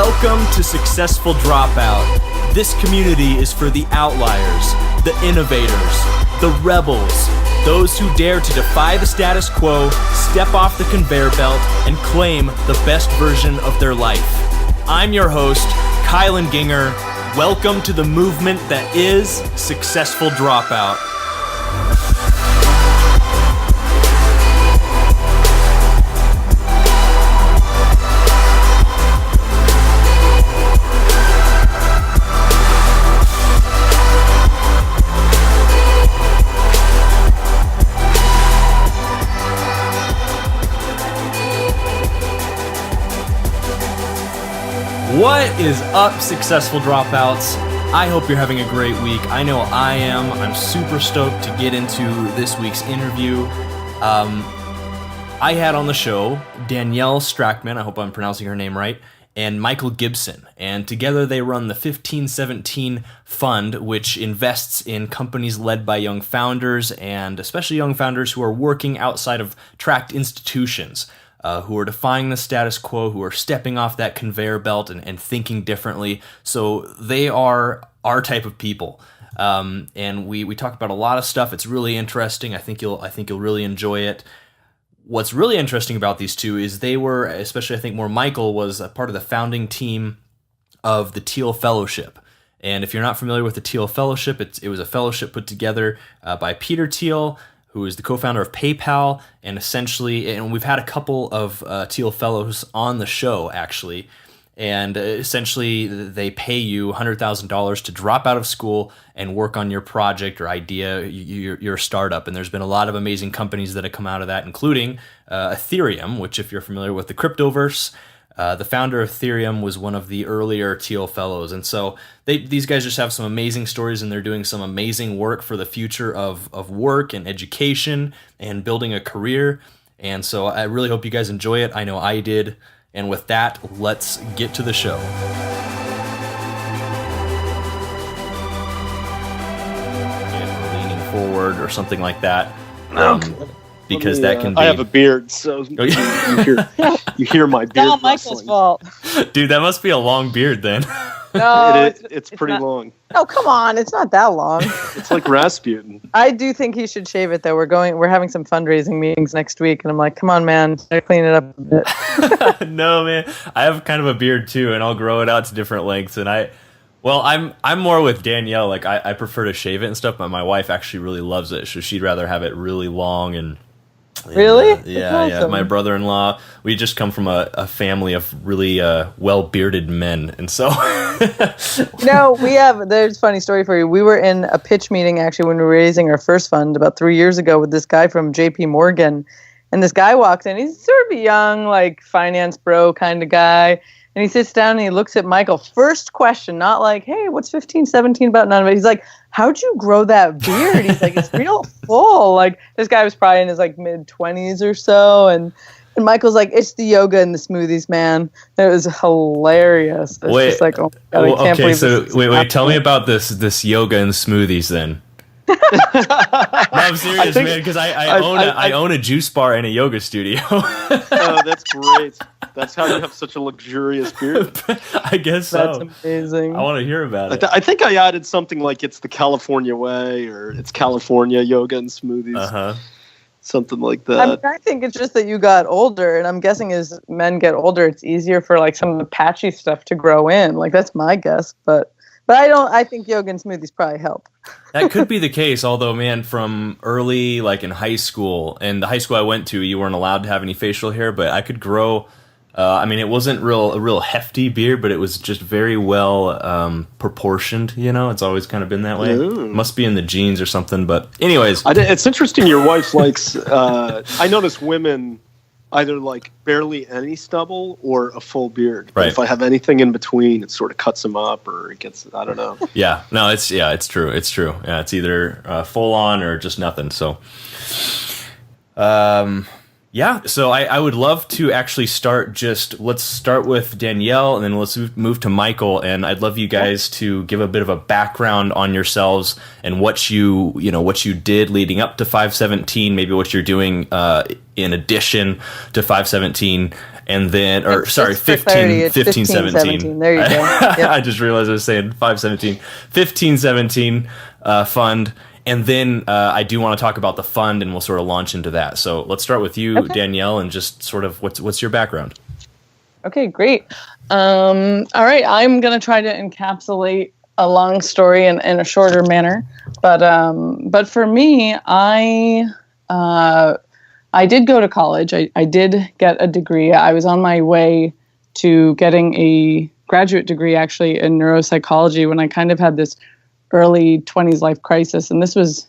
Welcome to Successful Dropout. This community is for the outliers, the innovators, the rebels, those who dare to defy the status quo, step off the conveyor belt, and claim the best version of their life. I'm your host, Kylan Ginger. Welcome to the movement that is Successful Dropout. What is up, Successful Dropouts? I hope you're having a great week. I know I am. I'm super stoked to get into this week's interview. I had on the show Danielle Strachman, I hope I'm pronouncing her name right, and Michael Gibson. And together they run the 1517 Fund, which invests in companies led by young founders, and especially young founders who are working outside of tracked institutions. Who are defying the status quo, who are stepping off that conveyor belt and thinking differently. So they are our type of people. And we talk about a lot of stuff. It's really interesting. I think you'll really enjoy it. What's really interesting about these two is they were, especially I think more Michael, was a part of the founding team of the Thiel Fellowship. And if you're not familiar with the Thiel Fellowship, it was a fellowship put together by Peter Thiel, who is the co-founder of PayPal, and we've had a couple of Thiel Fellows on the show, actually, and essentially they pay you $100,000 to drop out of school and work on your project or idea, your startup, and there's been a lot of amazing companies that have come out of that, including Ethereum, which if you're familiar with the cryptoverse, the founder of Ethereum was one of the earlier Thiel Fellows. And so these guys just have some amazing stories, and they're doing some amazing work for the future of work and education and building a career. And so I really hope you guys enjoy it. I know I did. And with that, let's get to the show. And leaning forward or something like that. Because that can be... I have a beard, so you hear my beard. It's not Michael's fault. Dude, that must be a long beard then. No, it's pretty long. Oh, come on. It's not that long. It's like Rasputin. I do think he should shave it, though. We're having some fundraising meetings next week, and I'm like, come on, man. Gotta clean it up a bit. No, man. I have kind of a beard, too, and I'll grow it out to different lengths, and I'm more with Danielle. Like, I prefer to shave it and stuff, but my wife actually really loves it, so she'd rather have it really long and... Really? Yeah. My brother-in-law, we just come from a family of really well-bearded men, and so... there's a funny story for you. We were in a pitch meeting, actually, when we were raising our first fund about 3 years ago with this guy from JP Morgan, and this guy walks in. He's sort of a young, like, finance bro kind of guy, and he sits down and he looks at Michael. First question, not like, hey, what's 1517 about? None of it. He's like, how'd you grow that beard? He's like, it's real full. Like, this guy was probably in his like mid-20s or so, and Michael's like, it's the yoga and the smoothies, man. It was hilarious. It's just like, oh my God, I can't believe this. Wait, tell me about this yoga and smoothies then. No, I'm serious, man, because I own a juice bar and a yoga studio. Oh, that's great. That's how you have such a luxurious beard. I guess so. That's amazing. I want to hear about it. I think I added something like it's the California way, or it's California yoga and smoothies. Uh-huh. Something like that. I think it's just that you got older, and I'm guessing as men get older, it's easier for like some of the patchy stuff to grow in. Like, that's my guess, but I think yoga and smoothies probably help. That could be the case, although, man, from early, like in high school, and the high school I went to, you weren't allowed to have any facial hair, but I could grow, it wasn't a real hefty beard, but it was just very well proportioned, it's always kind of been that way. Ooh. Must be in the genes or something, but anyways. It's interesting your wife likes, I notice women either like barely any stubble or a full beard. Right. But if I have anything in between, it sort of cuts them up, or it gets, I don't know. Yeah, no, it's true. Yeah, it's either full on or just nothing. So, Yeah, so I would love to actually let's start with Danielle, and then let's move to Michael, and I'd love you guys to give a bit of a background on yourselves and what you did leading up to 517, maybe what you're doing in addition to 517, and then, or It's sorry, just for clarity, it's 15, 17. There you go. Yep. I just realized I was saying 517. 1517 fund. And then I do want to talk about the fund, and we'll sort of launch into that. So let's start with you, Okay. Danielle, and just sort of what's your background? Okay, great. All right, I'm going to try to encapsulate a long story in a shorter manner. But for me, I did go to college. I did get a degree. I was on my way to getting a graduate degree, actually, in neuropsychology when I kind of had this early 20s life crisis. And this was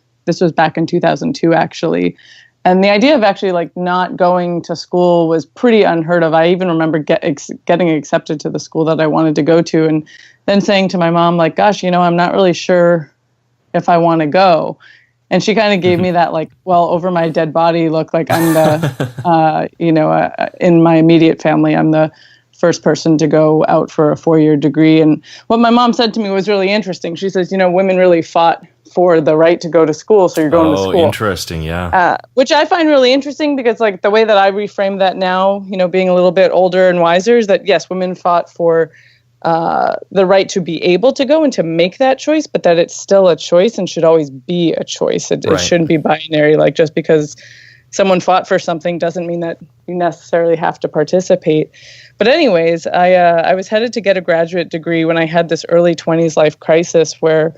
back in 2002, actually. And the idea of actually like not going to school was pretty unheard of. I even remember getting accepted to the school that I wanted to go to, and then saying to my mom, like, gosh, I'm not really sure if I want to go. And she kind of gave me that, like, well, over my dead body look, like I'm the, in my immediate family, I'm the first person to go out for a 4-year degree. And what my mom said to me was really interesting. She says, women really fought for the right to go to school, so you're going to school. Oh, interesting, yeah. Which I find really interesting because, like, the way that I reframe that now, being a little bit older and wiser, is that, yes, women fought for the right to be able to go and to make that choice, but that it's still a choice and should always be a choice. It shouldn't be binary. Like, just because someone fought for something doesn't mean that you necessarily have to participate. But anyways, I was headed to get a graduate degree when I had this early 20s life crisis where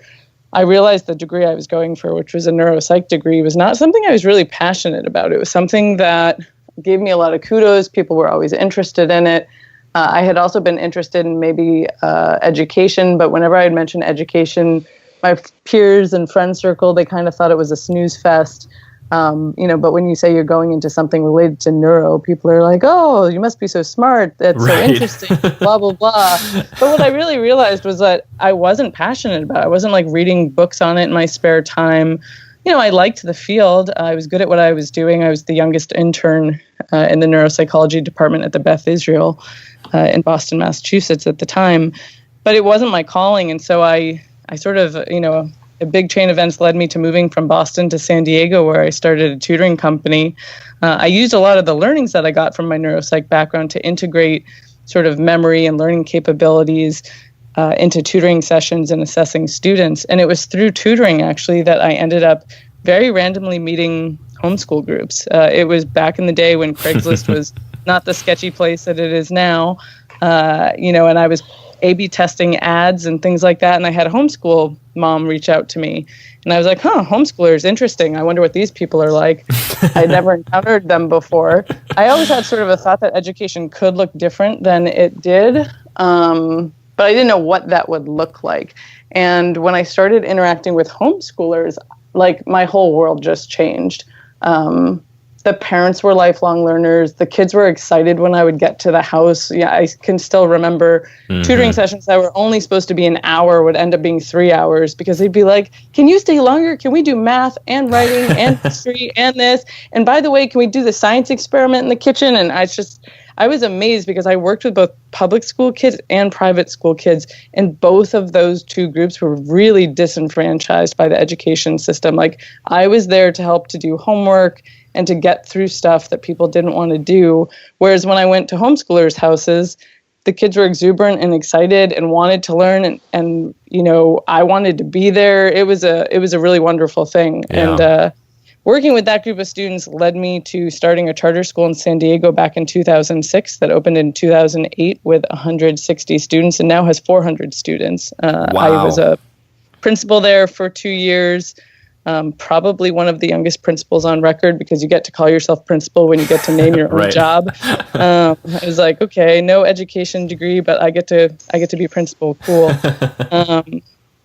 I realized the degree I was going for, which was a neuropsych degree, was not something I was really passionate about. It was something that gave me a lot of kudos. People were always interested in it. I had also been interested in maybe education, but whenever I had mentioned education, my peers and friend circle, they kind of thought it was a snooze fest. But when you say you're going into something related to neuro, people are like, oh, you must be so smart. That's so interesting, blah, blah, blah. But what I really realized was that I wasn't passionate about it. I wasn't like reading books on it in my spare time. I liked the field. I was good at what I was doing. I was the youngest intern in the neuropsychology department at the Beth Israel in Boston, Massachusetts at the time. But it wasn't my calling. And so I sort of, a big chain of events led me to moving from Boston to San Diego, where I started a tutoring company. I used a lot of the learnings that I got from my neuropsych background to integrate sort of memory and learning capabilities into tutoring sessions and assessing students. And it was through tutoring, actually, that I ended up very randomly meeting homeschool groups. It was back in the day when Craigslist was not the sketchy place that it is now, and I was A/B testing ads and things like that. And I had a homeschool mom reach out to me. And I was like, homeschoolers, interesting. I wonder what these people are like. I'd never encountered them before. I always had sort of a thought that education could look different than it did. But I didn't know what that would look like. And when I started interacting with homeschoolers, like my whole world just changed. The parents were lifelong learners. The kids were excited when I would get to the house. Yeah, I can still remember tutoring sessions that were only supposed to be an hour would end up being 3 hours because they'd be like, can you stay longer? Can we do math and writing and history and this? And by the way, can we do the science experiment in the kitchen? And I was amazed because I worked with both public school kids and private school kids, and both of those two groups were really disenfranchised by the education system. Like, I was there to help to do homework and to get through stuff that people didn't want to do. Whereas when I went to homeschoolers' houses, the kids were exuberant and excited and wanted to learn, and I wanted to be there. It was a really wonderful thing. Yeah. And working with that group of students led me to starting a charter school in San Diego back in 2006 that opened in 2008 with 160 students and now has 400 students. Wow. I was a principal there for 2 years. Probably one of the youngest principals on record because you get to call yourself principal when you get to name your own job. I was like, okay, no education degree, but I get to be principal. Cool.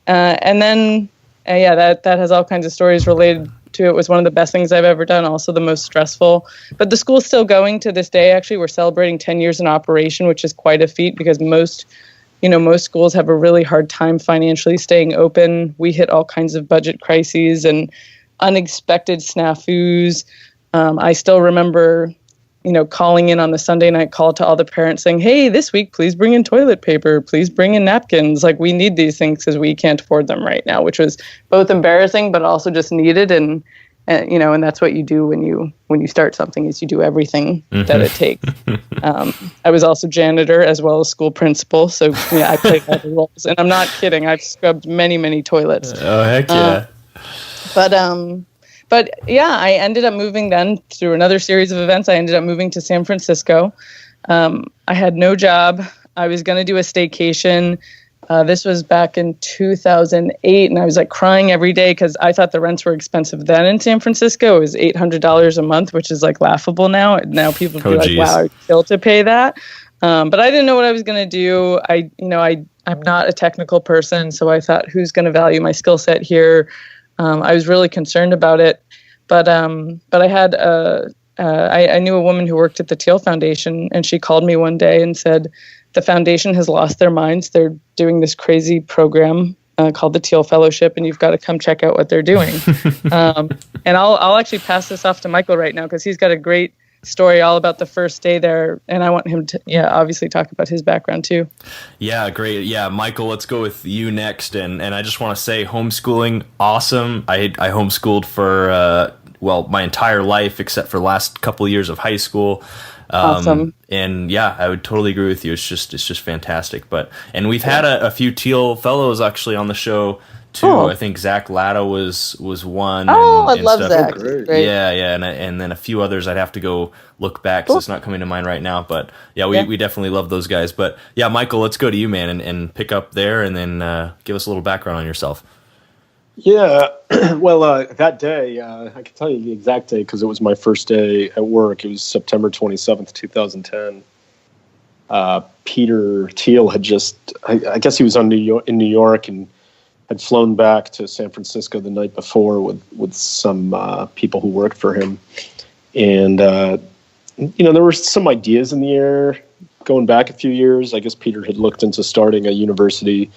And then, that has all kinds of stories related to it. It was one of the best things I've ever done, also the most stressful. But the school's still going to this day. Actually, we're celebrating 10 years in operation, which is quite a feat because most schools have a really hard time financially staying open. We hit all kinds of budget crises and unexpected snafus. I still remember, calling in on the Sunday night call to all the parents saying, hey, this week, please bring in toilet paper. Please bring in napkins. Like, we need these things because we can't afford them right now, which was both embarrassing, but also just needed. And And, and that's what you do when you start something, is you do everything that it takes. I was also janitor as well as school principal. So I played all the roles, and I'm not kidding. I've scrubbed many, many toilets. Oh, heck yeah. But yeah, I ended up moving then through another series of events. I ended up moving to San Francisco. I had no job. I was going to do a staycation. This was back in 2008, and I was like crying every day because I thought the rents were expensive then in San Francisco. It was $800 a month, which is like laughable now. Now people be like, "Wow, I'd kill to pay that." But I didn't know what I was going to do. I'm not a technical person, so I thought, who's going to value my skill set here? I was really concerned about it, but I had I knew a woman who worked at the Thiel Foundation, and she called me one day and said, the foundation has lost their minds. They're doing this crazy program called the Thiel Fellowship, and you've got to come check out what they're doing. And I'll actually pass this off to Michael right now, because he's got a great story all about the first day there, and I want him to obviously talk about his background too. Yeah, great. Yeah, Michael, let's go with you next. And I just want to say, homeschooling, awesome. I homeschooled for my entire life except for the last couple of years of high school. Awesome. And yeah, I would totally agree with you. It's just fantastic. And we've had a few Thiel fellows actually on the show too. Oh. I think Zach Latta was one. Oh, and I love stuff. Zach. Great. Yeah, and then a few others I'd have to go look back, so it's not coming to mind right now. But yeah, we definitely love those guys. But yeah, Michael, let's go to you, man, and pick up there, and then give us a little background on yourself. Yeah, well, that day, I can tell you the exact day because it was my first day at work. It was September 27th, 2010. Peter Thiel had I guess he was in New York and had flown back to San Francisco the night before with some people who worked for him. And, there were some ideas in the air going back a few years. I guess Peter had looked into starting a university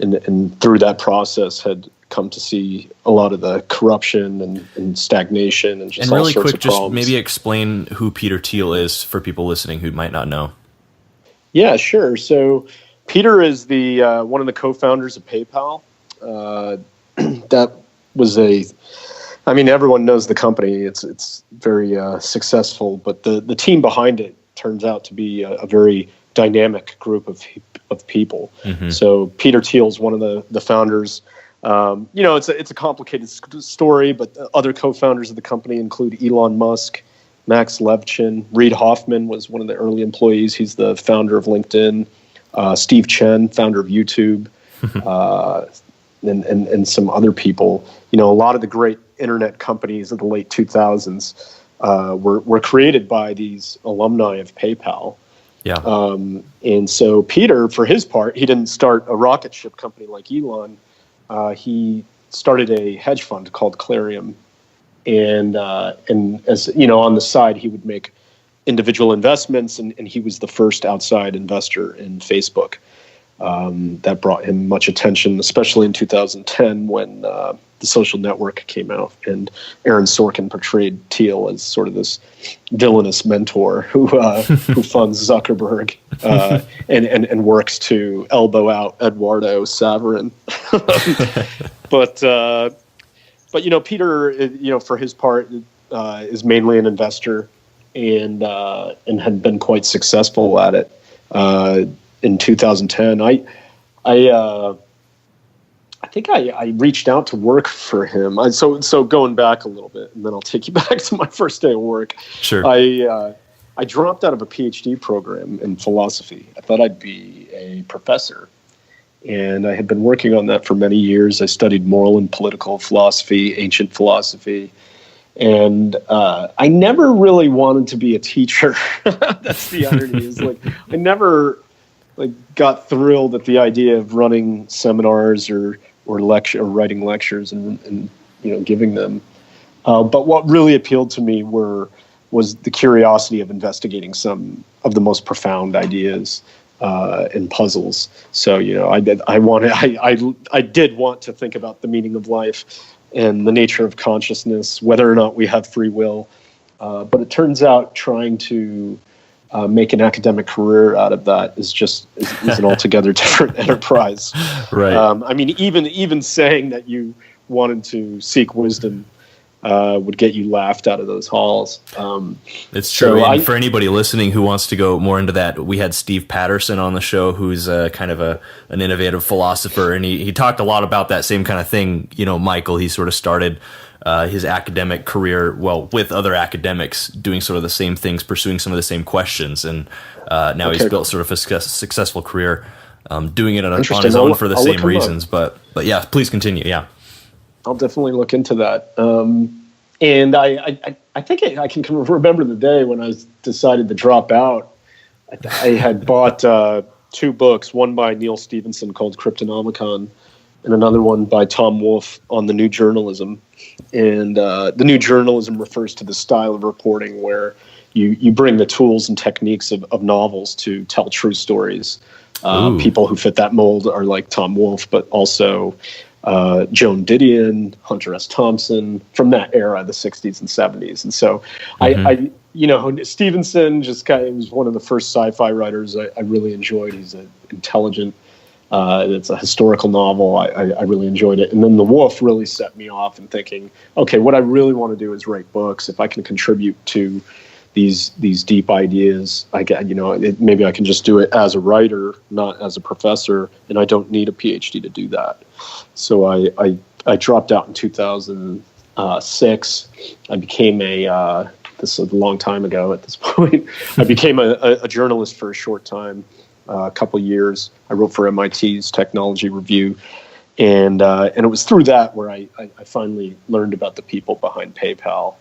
and through that process had come to see a lot of the corruption and stagnation and just all really sorts quick, of problems. just maybe explain who Peter Thiel is for people listening who might not know. Yeah, sure. So Peter is the one of the co-founders of PayPal. That was everyone knows the company. It's very successful, but the team behind it turns out to be a very dynamic group of people. Mm-hmm. So Peter Thiel is one of the founders. It's a complicated story, but other co-founders of the company include Elon Musk, Max Levchin, Reid Hoffman was one of the early employees. He's the founder of LinkedIn. Steve Chen, founder of YouTube, and some other people. A lot of the great internet companies of the late 2000s were created by these alumni of PayPal. Yeah. And so Peter, for his part, he didn't start a rocket ship company like Elon. He started a hedge fund called Clarium, and as on the side, he would make individual investments, and he was the first outside investor in Facebook. That brought him much attention, especially in 2010 when The Social Network came out, and Aaron Sorkin portrayed Thiel as sort of this villainous mentor who funds Zuckerberg and works to elbow out Eduardo Saverin. But Peter, for his part, is mainly an investor and had been quite successful at it. In 2010, I think I reached out to work for him. So going back a little bit, and then I'll take you back to my first day of work. Sure. I dropped out of a PhD program in philosophy. I thought I'd be a professor, and I had been working on that for many years. I studied moral and political philosophy, ancient philosophy, and I never really wanted to be a teacher. That's the irony. Is I never got thrilled at the idea of running seminars or writing lectures and giving them. But what really appealed to me was the curiosity of investigating some of the most profound ideas and puzzles. So I did want to think about the meaning of life and the nature of consciousness, whether or not we have free will. But it turns out trying to make an academic career out of that is an altogether different enterprise. Right. Even saying that you wanted to seek wisdom would get you laughed out of those halls. It's true. So and for anybody listening who wants to go more into that, we had Steve Patterson on the show, who's kind of an innovative philosopher, and he talked a lot about that same kind of thing. Michael, he sort of started his academic career, with other academics doing sort of the same things, pursuing some of the same questions, and now he's built sort of a successful career doing it on his own for the same reasons. But yeah, please continue. Yeah. I'll definitely look into that. And I think I can remember the day when I decided to drop out. I had bought 2 books, one by Neil Stephenson called Cryptonomicon, and another one by Tom Wolfe on the new journalism. And the new journalism refers to the style of reporting where you bring the tools and techniques of novels to tell true stories. People who fit that mold are like Tom Wolfe, but also Joan Didion, Hunter S. Thompson, from that era, the 60s and 70s. And so Stevenson just was one of the first sci-fi writers I really enjoyed. He's an intelligent, it's a historical novel. I really enjoyed it. And then the Wolf really set me off in thinking, okay, what I really want to do is write books. If I can contribute to these deep ideas, maybe I can just do it as a writer, not as a professor, and I don't need a PhD to do that. So I dropped out in 2006. I became this is a long time ago at this point. I became a journalist for a short time, a couple years. I wrote for MIT's Technology Review, and it was through that where I finally learned about the people behind PayPal.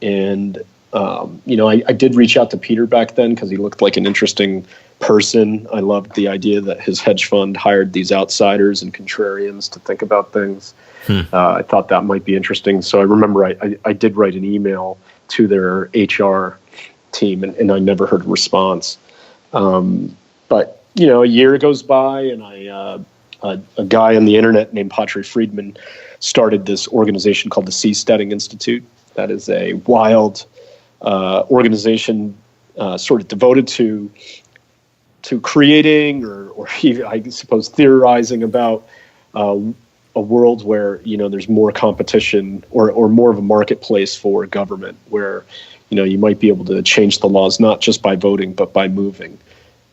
And I did reach out to Peter back then because he looked like an interesting person. I loved the idea that his hedge fund hired these outsiders and contrarians to think about things. I thought that might be interesting. So I remember I did write an email to their HR team, and I never heard a response. But a year goes by, and a guy on the internet named Patri Friedman started this organization called the Seasteading Institute. That is a wild organization sort of devoted to creating or I suppose theorizing about a world where there's more competition or more of a marketplace for government, where you might be able to change the laws not just by voting but by moving.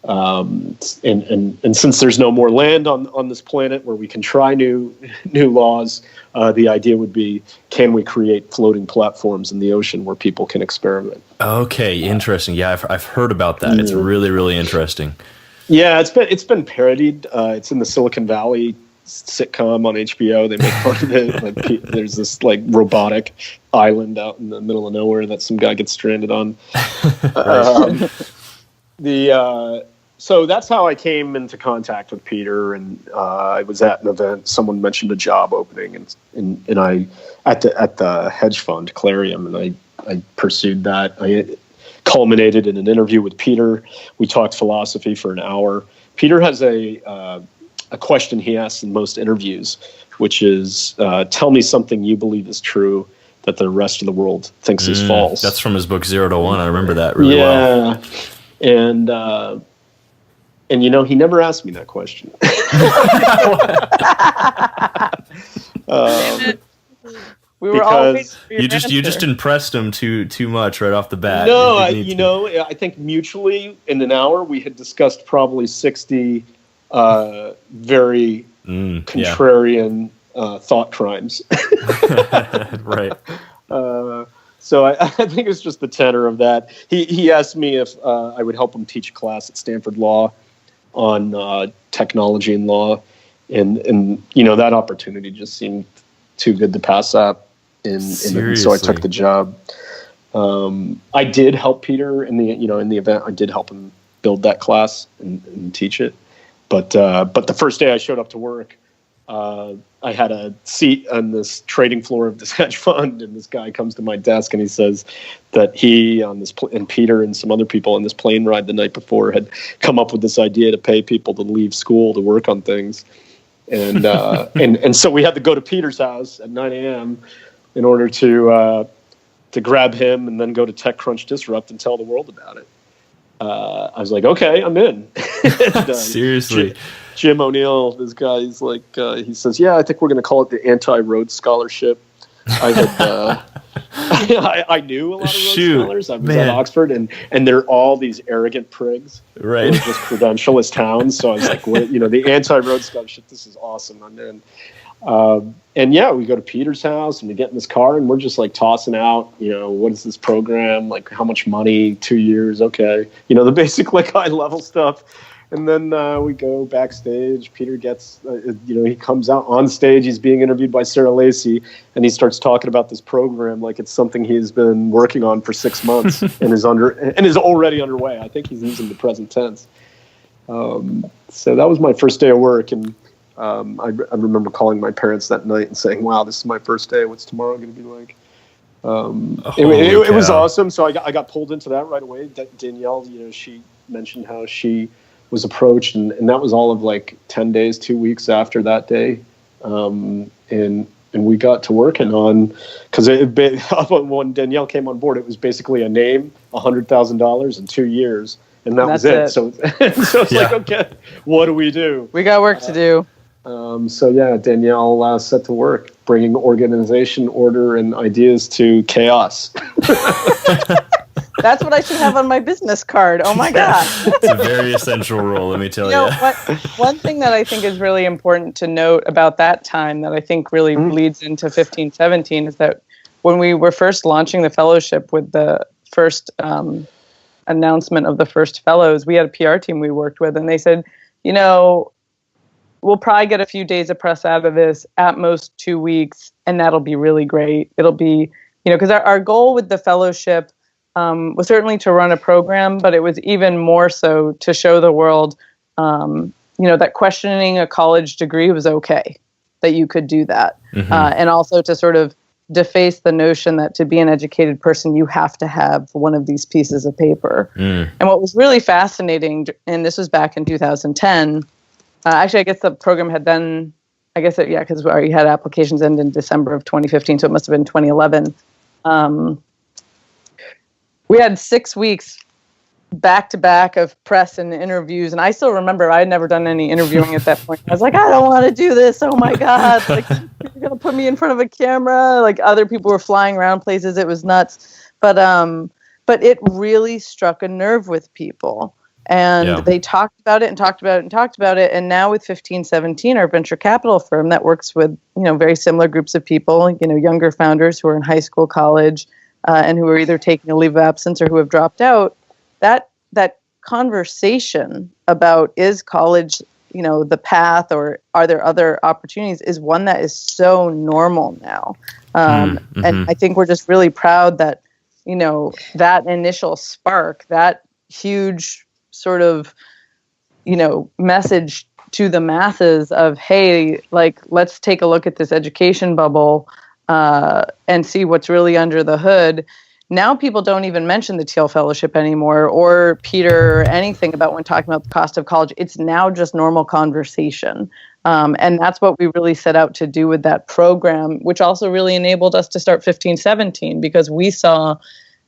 And since there's no more land on this planet where we can try new laws, the idea would be, can we create floating platforms in the ocean where people can experiment? Okay, interesting. Yeah, I've heard about that. It's really, really interesting. Yeah, it's been parodied. It's in the Silicon Valley sitcom on HBO. They make fun of it. There's this robotic island out in the middle of nowhere that some guy gets stranded on. So that's how I came into contact with Peter, and I was at an event. Someone mentioned a job opening, and I at the hedge fund Clarium, and I pursued that. I culminated in an interview with Peter. We talked philosophy for an hour. Peter has a question he asks in most interviews, which is, tell me something you believe is true that the rest of the world thinks is false. That's from his book 0 to 1. I remember that really well. Yeah. And he never asked me that question. We were all waiting for your you just impressed him too much right off the bat. No, I think mutually in an hour we had discussed probably 60 very contrarian thought crimes. Right. So I think it's just the tenor of that. He asked me if I would help him teach a class at Stanford Law on technology and law, and that opportunity just seemed too good to pass up, and so I took the job. I did help Peter in the event. I did help him build that class and teach it, but the first day I showed up to work, I had a seat on this trading floor of this hedge fund, and this guy comes to my desk and he says that he and Peter and some other people on this plane ride the night before had come up with this idea to pay people to leave school to work on things, and and so we had to go to Peter's house at 9 a.m. in order to grab him and then go to TechCrunch Disrupt and tell the world about it. I was like, okay, I'm in. And, seriously. Jim O'Neill, this guy, he says, yeah, I think we're going to call it the Anti-Rhodes Scholarship. I had I knew a lot of Rhodes Scholars. I was at Oxford, and they're all these arrogant prigs, right? Just credentialist towns. So I was like, what, the anti-Rhodes Scholarship. This is awesome. And yeah, we go to Peter's house and we get in this car and we're just like tossing out, what is this program? Like how much money, 2 years. Okay. The basic like high level stuff. And then we go backstage. Peter gets, he comes out on stage. He's being interviewed by Sarah Lacey, and he starts talking about this program like it's something he's been working on for 6 months and is already underway. I think he's using the present tense. So that was my first day of work, and I remember calling my parents that night and saying, "Wow, this is my first day. What's tomorrow going to be like?" It was awesome. So I got pulled into that right away. Danielle, she mentioned how she was approached, and that was all of like 10 days, 2 weeks after that day. And we got to working on, because when Danielle came on board, it was basically a name, $100,000 in 2 years, and that's it. So it's like, okay, what do we do? We got work to do. Danielle set to work, bringing organization, order, and ideas to chaos. That's what I should have on my business card. Oh my God. It's a very essential role, let me tell you. One thing that I think is really important to note about that time that I think really leads into 1517 is that when we were first launching the fellowship with the first announcement of the first fellows, we had a PR team we worked with, and they said, we'll probably get a few days of press out of this, at most 2 weeks, and that'll be really great. It'll be, because our goal with the fellowship was certainly to run a program, but it was even more so to show the world, that questioning a college degree was okay, that you could do that. And also to sort of deface the notion that to be an educated person, you have to have one of these pieces of paper. And what was really fascinating, and this was back in 2010, actually, I guess the program had then, because we had applications end in December of 2015, so it must have been 2011. We had 6 weeks back to back of press and interviews. And I still remember I had never done any interviewing at that point. I was like, I don't want to do this. Oh my God. Like, you're going to put me in front of a camera. Like other people were flying around places. It was nuts. But it really struck a nerve with people. And they talked about it and talked about it and talked about it. And now with 1517, our venture capital firm that works with, very similar groups of people, younger founders who are in high school, college, and who are either taking a leave of absence or who have dropped out, that conversation about is college, the path, or are there other opportunities, is one that is so normal now. And I think we're just really proud that, that initial spark, that huge sort of, message to the masses of, hey, like, let's take a look at this education bubble and see what's really under the hood. Now people don't even mention the Thiel Fellowship anymore, or Peter, or anything about when talking about the cost of college. It's now just normal conversation. And that's what we really set out to do with that program, which also really enabled us to start 1517, because we saw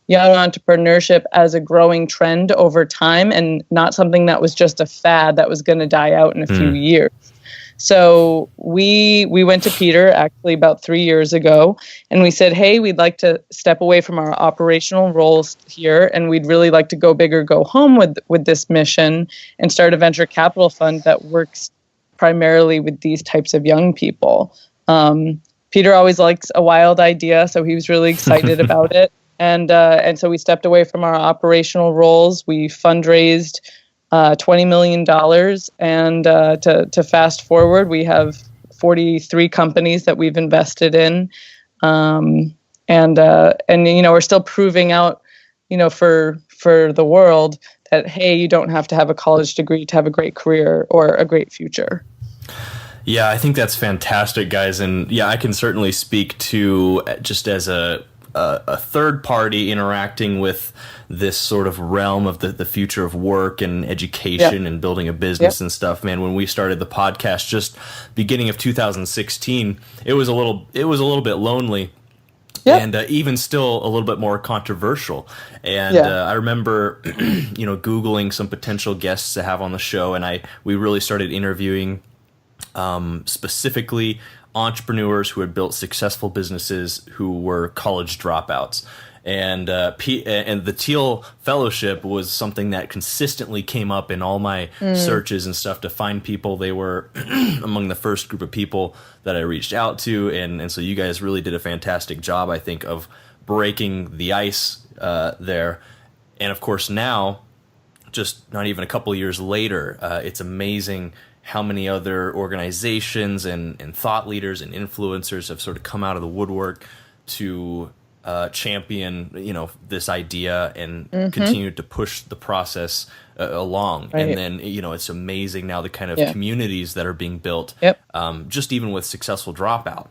young entrepreneurship as a growing trend over time and not something that was just a fad that was going to die out in a few years. So we went to Peter actually about 3 years ago, and we said, hey, we'd like to step away from our operational roles here, and we'd really like to go big or go home with this mission and start a venture capital fund that works primarily with these types of young people. Peter always likes a wild idea, so he was really excited about it. And so we stepped away from our operational roles. We fundraised $20 million, and to fast forward, we have 43 companies that we've invested in, and we're still proving out, for the world that, hey, you don't have to have a college degree to have a great career or a great future. Yeah, I think that's fantastic, guys, and yeah, I can certainly speak to just as a third party interacting with this sort of realm of the future of work and education and building a business and stuff. Man, when we started the podcast just beginning of 2016, it was a little bit lonely. And even still a little bit more controversial. And I remember, Googling some potential guests to have on the show, and we really started interviewing specifically entrepreneurs who had built successful businesses who were college dropouts. And and the Thiel Fellowship was something that consistently came up in all my searches and stuff to find people. They were among the first group of people that I reached out to, and so you guys really did a fantastic job, I think, of breaking the ice there. And of course now, just not even a couple years later, it's amazing how many other organizations and thought leaders and influencers have sort of come out of the woodwork to champion, this idea and continue to push the process along. Right. And then, it's amazing now the kind of communities that are being built, just even with successful dropout,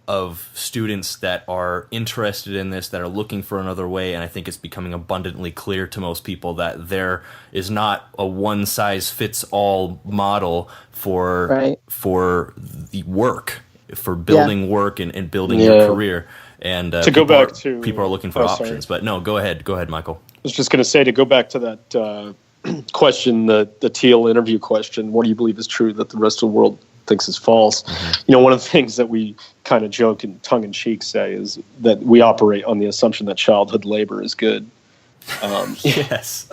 of students that are interested in this, that are looking for another way. And I think it's becoming abundantly clear to most people that there is not a one size fits all model for the work, for building work and building your career. And to go back to people are looking for options, but no, go ahead, Michael. I was just going to say, to go back to that question, the Thiel interview question, what do you believe is true that the rest of the world thinks is false? One of the things that we kind of joke and tongue in cheek say is that we operate on the assumption that childhood labor is good. Yes.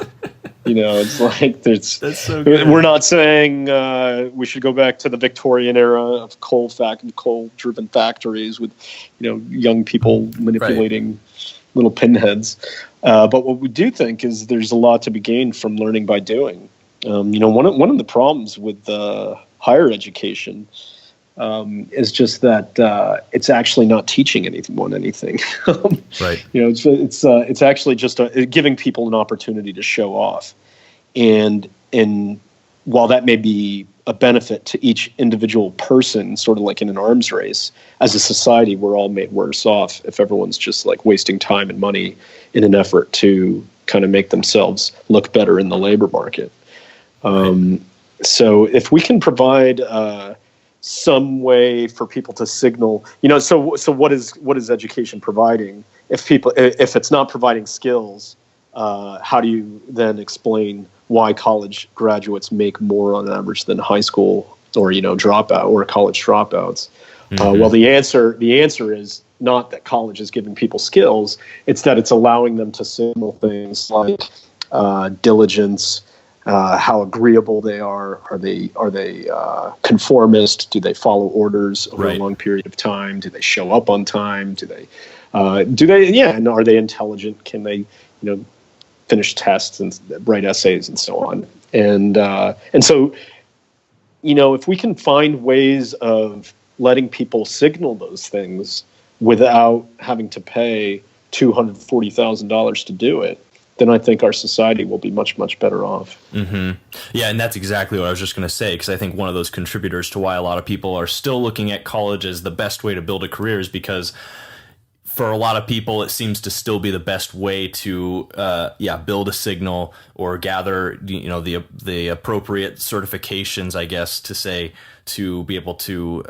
It's like that's so good. We're not saying we should go back to the Victorian era of coal-driven factories with, young people manipulating little pinheads. But what we do think is there's a lot to be gained from learning by doing. One of the problems with higher education is just that it's actually not teaching anyone anything. Right. It's actually just giving people an opportunity to show off, and while that may be a benefit to each individual person, sort of like in an arms race, as a society, we're all made worse off if everyone's just like wasting time and money in an effort to kind of make themselves look better in the labor market. So if we can provide some way for people to signal, so what is education providing? If it's not providing skills, how do you then explain why college graduates make more on average than high school or dropout or college dropouts? Well, the answer is not that college is giving people skills; it's that it's allowing them to signal things like diligence. How agreeable they are. Are they conformist? Do they follow orders over a long period of time? Do they show up on time? Do they and are they intelligent? Can they finish tests and write essays and so on? And so if we can find ways of letting people signal those things without having to pay $240,000 to do it, then I think our society will be much, much better off. Mm-hmm. Yeah, and that's exactly what I was just going to say, because I think one of those contributors to why a lot of people are still looking at college as the best way to build a career is because for a lot of people, it seems to still be the best way to build a signal or gather the appropriate certifications, I guess, to be able to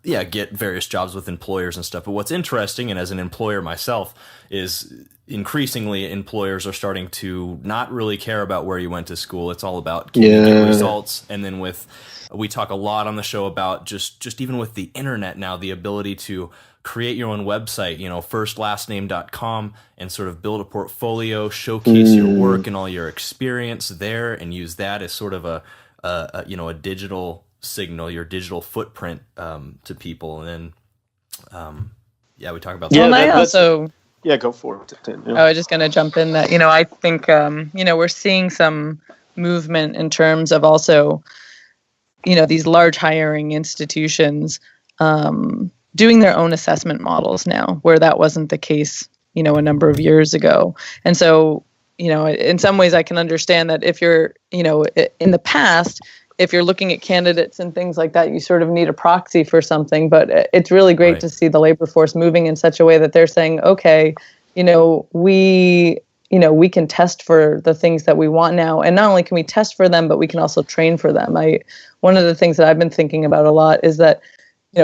get various jobs with employers and stuff. But what's interesting, and as an employer myself, is increasingly employers are starting to not really care about where you went to school. It's all about can you get results. And then we talk a lot on the show about just even with the internet now, the ability to create your own website, firstlastname.com, and sort of build a portfolio, showcase your work and all your experience there, and use that as sort of a digital signal, your digital footprint to people. And then we talk about that. Yeah, go for it. I was just going to jump in that, I think, we're seeing some movement in terms of also, these large hiring institutions doing their own assessment models now, where that wasn't the case, a number of years ago. And so, in some ways I can understand that if you're, in the past, if you're looking at candidates and things like that, you sort of need a proxy for something. But it's really great to see the labor force moving in such a way that they're saying, okay, we can test for the things that we want now. And not only can we test for them, but we can also train for them. One of the things that I've been thinking about a lot is that,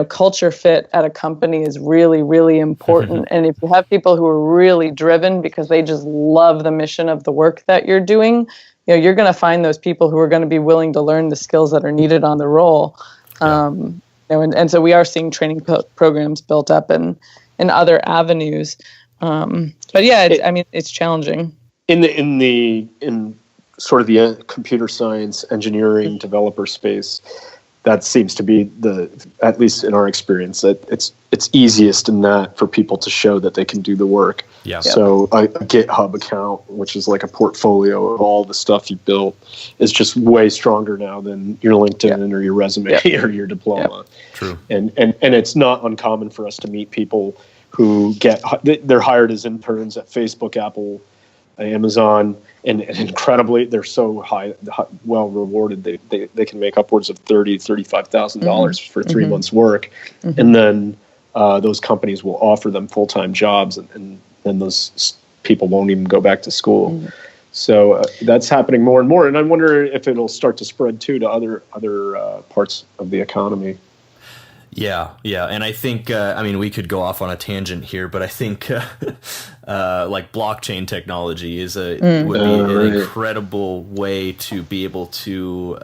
culture fit at a company is really, really important. And if you have people who are really driven because they just love the mission of the work that you're doing, you're going to find those people who are going to be willing to learn the skills that are needed on the role. And so we are seeing training programs built up in other avenues. But yeah, it's challenging. In sort of the computer science, engineering, developer space, that seems to be at least in our experience, that it's easiest in that for people to show that they can do the work. Yeah. So a GitHub account, which is like a portfolio of all the stuff you built, is just way stronger now than your LinkedIn or your resume or your diploma. True. And it's not uncommon for us to meet people who they're hired as interns at Facebook, Apple, Amazon, and incredibly, they're so well rewarded. They can make upwards of $35,000 for 3 months' work, and then those companies will offer them full-time jobs, and then those people won't even go back to school. So that's happening more and more, and I wonder if it'll start to spread too to other parts of the economy. Yeah, and I think we could go off on a tangent here, but I think like blockchain technology would be an incredible way to be able to,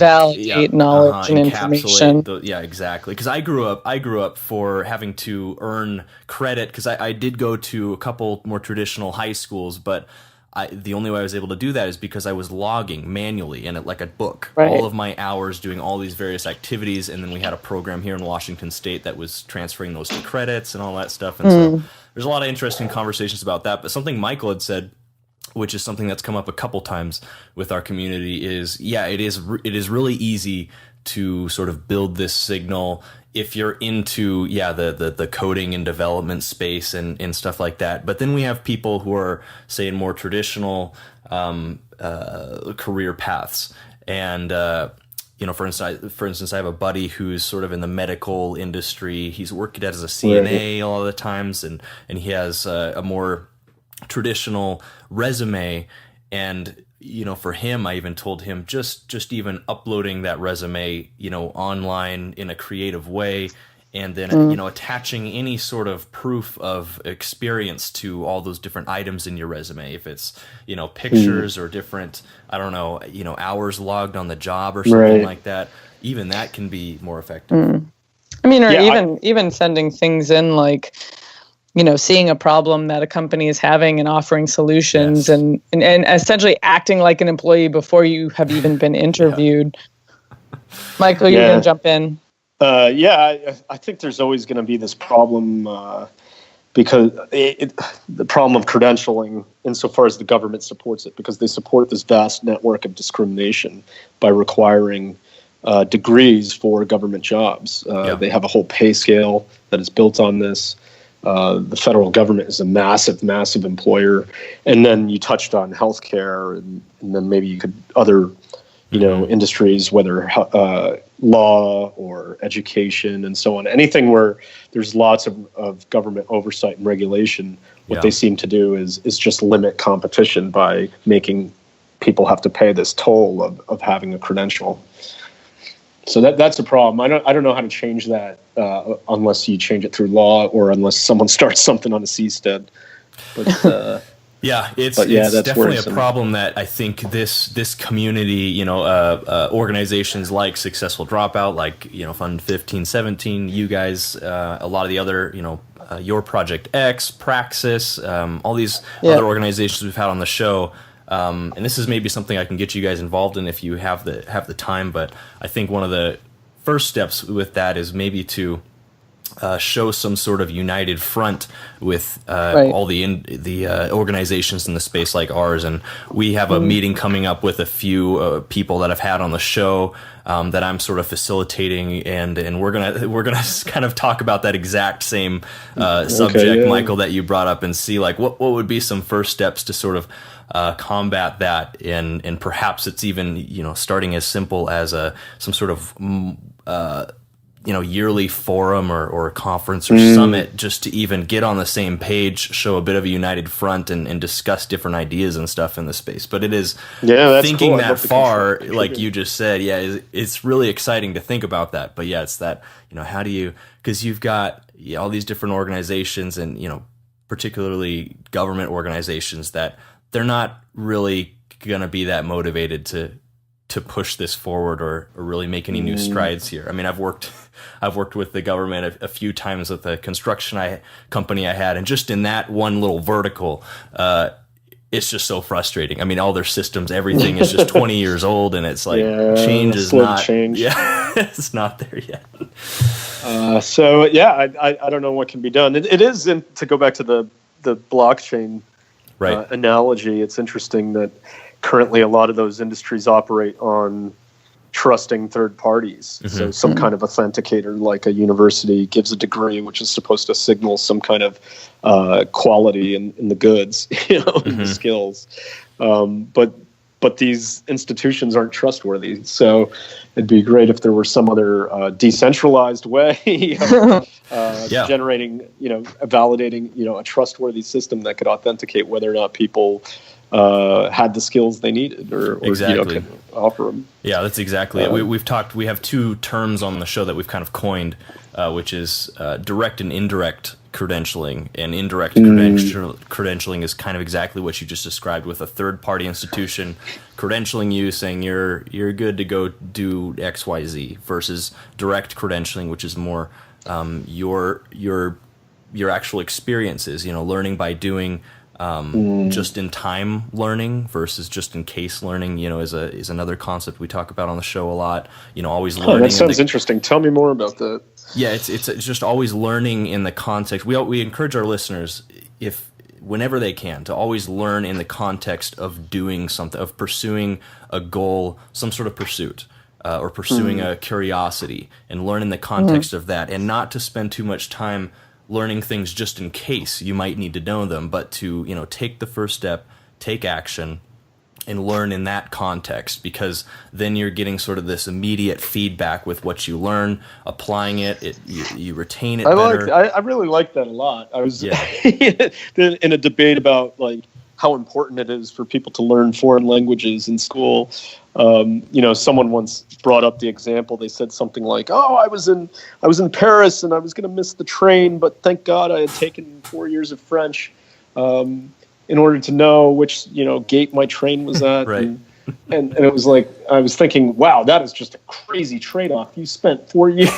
validate knowledge and information. Exactly. Because I grew up for having to earn credit, because I did go to a couple more traditional high schools, but the only way I was able to do that is because I was logging manually in it like a book, all of my hours doing all these various activities, and then we had a program here in Washington State that was transferring those to credits and all that stuff. And so there's a lot of interesting conversations about that. But something Michael had said, which is something that's come up a couple times with our community, is it is really easy to sort of build this signal if you're into the coding and development space and stuff like that. But then we have people who are, say, in more traditional career paths, and for instance, I have a buddy who's sort of in the medical industry. He's worked as a CNA a lot of the times, and he has a more traditional resume. And for him, I even told him just even uploading that resume, online in a creative way, and then attaching any sort of proof of experience to all those different items in your resume. If it's pictures or different, hours logged on the job or something like that, even that can be more effective. Even sending things in like, seeing a problem that a company is having and offering solutions, and essentially acting like an employee before you have even been interviewed. Michael, you're going to jump in. I think there's always going to be this problem because the problem of credentialing, insofar as the government supports it, because they support this vast network of discrimination by requiring degrees for government jobs. They have a whole pay scale that is built on this. The federal government is a massive, massive employer. And then you touched on healthcare, and then maybe you could other, industries, whether law or education and so on. Anything where there's lots of government oversight and regulation, what they seem to do is just limit competition by making people have to pay this toll of having a credential. So that's a problem. I don't know how to change that unless you change it through law or unless someone starts something on a seastead. But it's definitely a problem that I think this community, organizations like Successful Dropout, like Fund 1517, you guys, a lot of the other, Your Project X, Praxis, all these other organizations we've had on the show. And this is maybe something I can get you guys involved in if you have the time. But I think one of the first steps with that is maybe to show some sort of united front with all the organizations in the space like ours. And we have a meeting coming up with a few people that I've had on the show that I'm sort of facilitating, and we're gonna kind of talk about that exact same subject, Michael, that you brought up, and see like what would be some first steps to sort of combat that, and perhaps it's even starting as simple as some sort of yearly forum or conference or summit, just to even get on the same page, show a bit of a united front, and discuss different ideas and stuff in the space. But it is thinking cool. that far, like you just said, it's really exciting to think about that. But it's that, how do you, because you've got all these different organizations and, particularly government organizations that they're not really going to be that motivated to to push this forward or really make any new strides here? I mean, I've worked with the government a few times with the construction company I had, and just in that one little vertical, it's just so frustrating. I mean, all their systems, everything is just 20 years old, and it's like change is not. Change. Yeah, it's not there yet. So yeah, I don't know what can be done. It is to go back to the blockchain analogy. It's interesting that currently a lot of those industries operate on trusting third parties. Mm-hmm. So some kind of authenticator, like a university, gives a degree which is supposed to signal some kind of quality in the goods, in the skills. But these institutions aren't trustworthy. So it'd be great if there were some other decentralized way of generating, validating, a trustworthy system that could authenticate whether or not people had the skills they needed or exactly. Could offer them. Yeah, that's exactly it. We have two terms on the show that we've kind of coined, which is direct and indirect credentialing. And indirect credentialing is kind of exactly what you just described, with a third-party institution credentialing you, saying you're good to go do XYZ, versus direct credentialing, which is more your actual experiences, learning by doing. Just in time learning versus just in case learning, is another concept we talk about on the show a lot. Always learning. That sounds interesting. Tell me more about that. Yeah, it's just always learning in the context. We encourage our listeners, whenever they can, to always learn in the context of doing something, of pursuing a goal, some sort of pursuit. Or pursuing a curiosity, and learn in the context of that, and not to spend too much time learning things just in case you might need to know them, but to take the first step, take action, and learn in that context, because then you're getting sort of this immediate feedback with what you learn, applying it, you retain it better. I really like that a lot. I was in a debate about how important it is for people to learn foreign languages in school. Someone once brought up the example. They said something like, "Oh, I was in Paris and I was going to miss the train, but thank God I had taken 4 years of French in order to know which gate my train was at." Right. And it was like, I was thinking, wow, that is just a crazy trade-off. You spent 4 years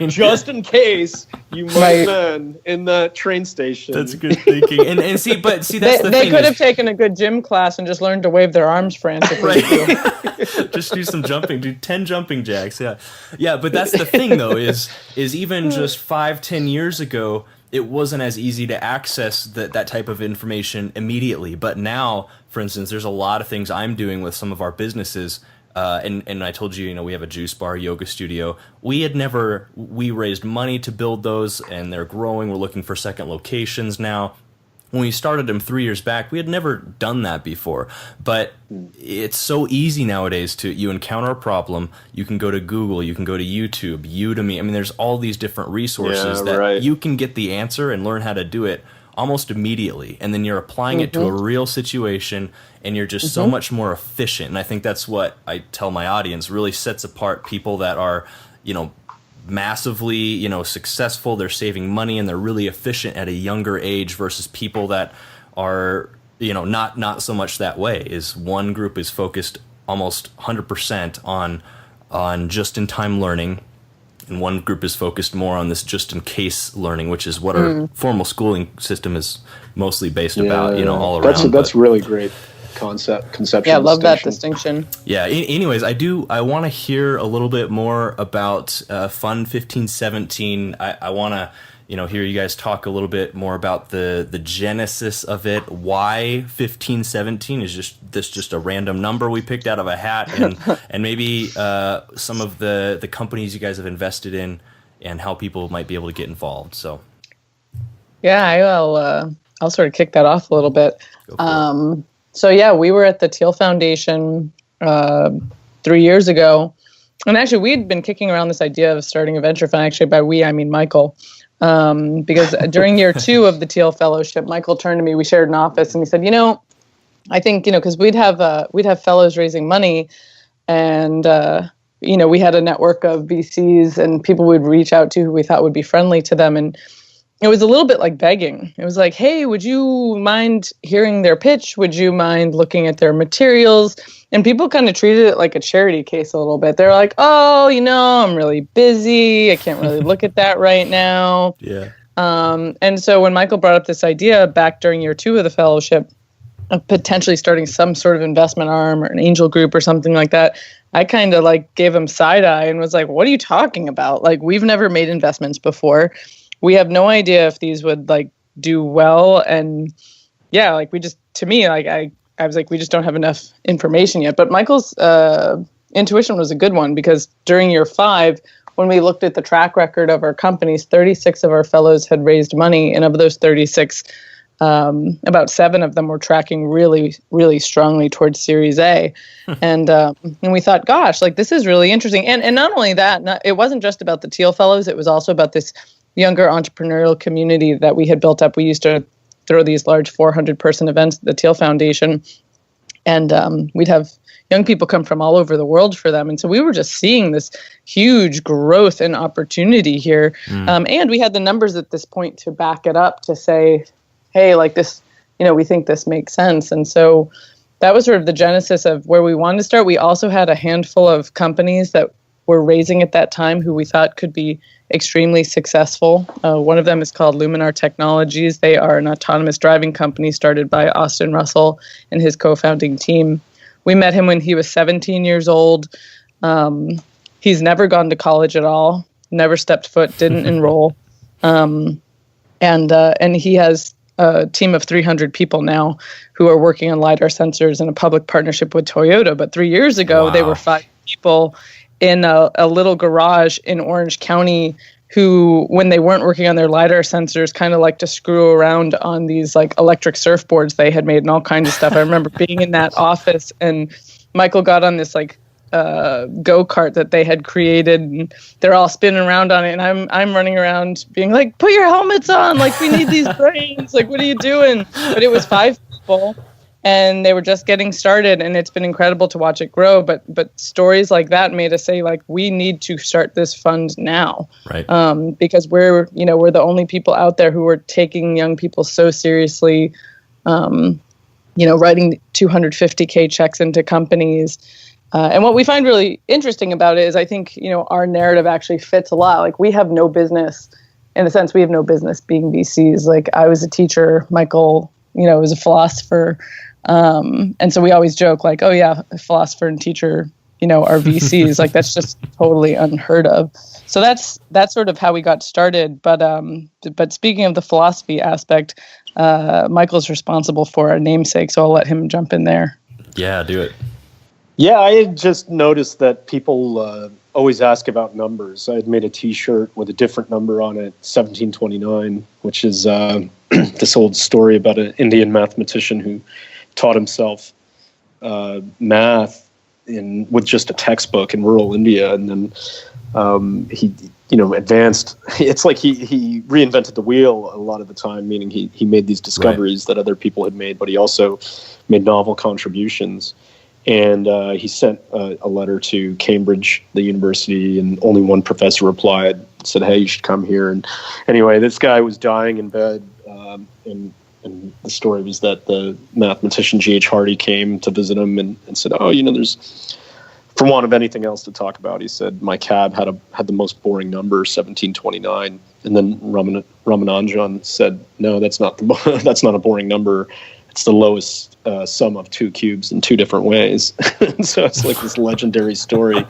just in case you might have been in that train station. That's good thinking. And see, that's the thing. They could have taken a good gym class and just learned to wave their arms frantically. Right. Just do some jumping, do 10 jumping jacks. Yeah. But that's the thing, though, is even just 5-10 years ago, it wasn't as easy to access that type of information immediately. But now, for instance, there's a lot of things I'm doing with some of our businesses. And I told you, we have a juice bar, yoga studio. We raised money to build those, and they're growing. We're looking for second locations now. When we started them 3 years back, we had never done that before. But it's so easy nowadays you encounter a problem, you can go to Google, you can go to YouTube, Udemy. I mean, there's all these different resources you can get the answer and learn how to do it almost immediately. And then you're applying it to a real situation, and you're just so much more efficient. And I think that's what I tell my audience really sets apart people that are, massively, successful, they're saving money, and they're really efficient at a younger age, versus people that are, not so much that way. Is one group is focused almost 100% on just-in-time learning, and one group is focused more on this just-in-case learning, which is what our formal schooling system is mostly based about, all around. That's really great. Conceptual. Yeah, I love that distinction. Yeah. Anyways, I want to hear a little bit more about Fund 1517. I want to hear you guys talk a little bit more about the genesis of it. Why 1517 is just a random number we picked out of a hat, and maybe some of the companies you guys have invested in and how people might be able to get involved. So yeah, I'll sort of kick that off a little bit. So yeah, we were at the Thiel Foundation 3 years ago, and actually we'd been kicking around this idea of starting a venture fund. Actually, by we I mean Michael, because during year 2 of the Thiel Fellowship, Michael turned to me. We shared an office, and he said, I think because we'd have fellows raising money, and we had a network of VCs and people we'd reach out to who we thought would be friendly to them, and it was a little bit like begging. It was like, hey, would you mind hearing their pitch? Would you mind looking at their materials? And people kind of treated it like a charity case a little bit. They're like, oh, I'm really busy. I can't really look at that right now. Yeah. And so when Michael brought up this idea back during year 2 of the fellowship of potentially starting some sort of investment arm or an angel group or something like that, I kind of like gave him side eye and was like, what are you talking about? Like, we've never made investments before. We have no idea if these would like do well. And yeah, like we just, to me, like I was like, we just don't have enough information yet. But Michael's intuition was a good one, because during year 5, when we looked at the track record of our companies, 36 of our fellows had raised money. And of those 36, about 7 of them were tracking really, really strongly towards Series A. And we thought, gosh, like this is really interesting. And not only that, it wasn't just about the Thiel Fellows. It was also about this younger entrepreneurial community that we had built up. We used to throw these large 400-person events at the Thiel Foundation. And we'd have young people come from all over the world for them. And so we were just seeing this huge growth and opportunity here. And we had the numbers at this point to back it up, to say, hey, like this, we think this makes sense. And so that was sort of the genesis of where we wanted to start. We also had a handful of companies that were raising at that time who we thought could be extremely successful. One of them is called Luminar Technologies. They are an autonomous driving company started by Austin Russell and his co-founding team. We met him when he was 17 years old. He's never gone to college at all, never stepped foot, didn't enroll. And he has a team of 300 people now who are working on LiDAR sensors in a public partnership with Toyota. But 3 years ago, They were 5 people in a little garage in Orange County who, when they weren't working on their LiDAR sensors, kind of like to screw around on these like electric surfboards they had made and all kinds of stuff. I remember being in that office, and Michael got on this like go-kart that they had created, and they're all spinning around on it, and I'm running around being like, put your helmets on, like we need these brains, like what are you doing? But it was 5 people, and they were just getting started, and it's been incredible to watch it grow. But stories like that made us say, like, we need to start this fund now, right? Because we're the only people out there who are taking young people so seriously, writing $250K checks into companies. And what we find really interesting about it is, I think, our narrative actually fits a lot. Like, we have no business, in a sense, we have no business being VCs. Like, I was a teacher, Michael, was a philosopher. And so we always joke like, oh yeah, a philosopher and teacher, are VCs. Like, that's just totally unheard of. So that's sort of how we got started. But speaking of the philosophy aspect, Michael's responsible for our namesake, so I'll let him jump in there. Yeah, do it. Yeah, I had just noticed that people always ask about numbers. I had made a T-shirt with a different number on it, 1729, which is this old story about an Indian mathematician who taught himself math with just a textbook in rural India, and then he advanced. It's like he reinvented the wheel a lot of the time, meaning he made these discoveries that other people had made, but he also made novel contributions. And he sent a letter to Cambridge, the university, and only one professor replied, said, hey, you should come here. And anyway, this guy was dying in bed, and the story was that the mathematician G.H. Hardy came to visit him and said, oh, there's, for want of anything else to talk about, he said, my cab had the most boring number, 1729. And then Ramanujan said, no, that's not a boring number. It's the lowest sum of 2 cubes in 2 different ways. So it's like this legendary story.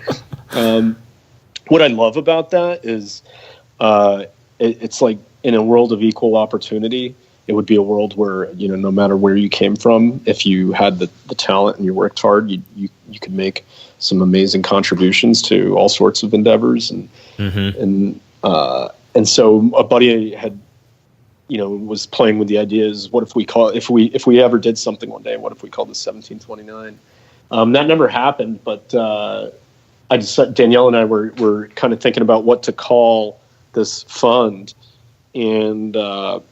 What I love about that is it's like, in a world of equal opportunity, it would be a world where, no matter where you came from, if you had the talent and you worked hard, you could make some amazing contributions to all sorts of endeavors. And so a buddy had, was playing with the ideas. What if we ever did something one day, what if we called this 1729? That never happened, but Danielle and I were kind of thinking about what to call this fund, and the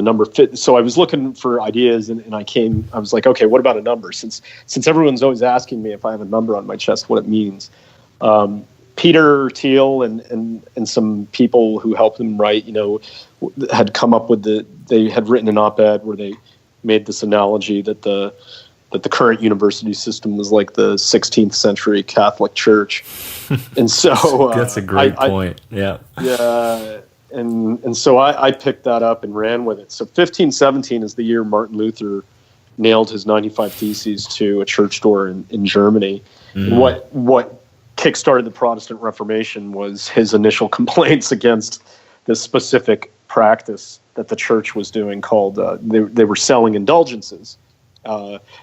number fit. So I was looking for ideas, and I was like, okay, what about a number? Since everyone's always asking me if I have a number on my chest, what it means. Peter Thiel and some people who helped him write, had come up with they had written an op-ed where they made this analogy that the current university system was like the 16th century Catholic Church. And so that's a great point. Yeah. Yeah. And so I picked that up and ran with it. So 1517 is the year Martin Luther nailed his 95 Theses to a church door in Germany. And what kickstarted the Protestant Reformation was his initial complaints against this specific practice that the church was doing called, they were selling indulgences.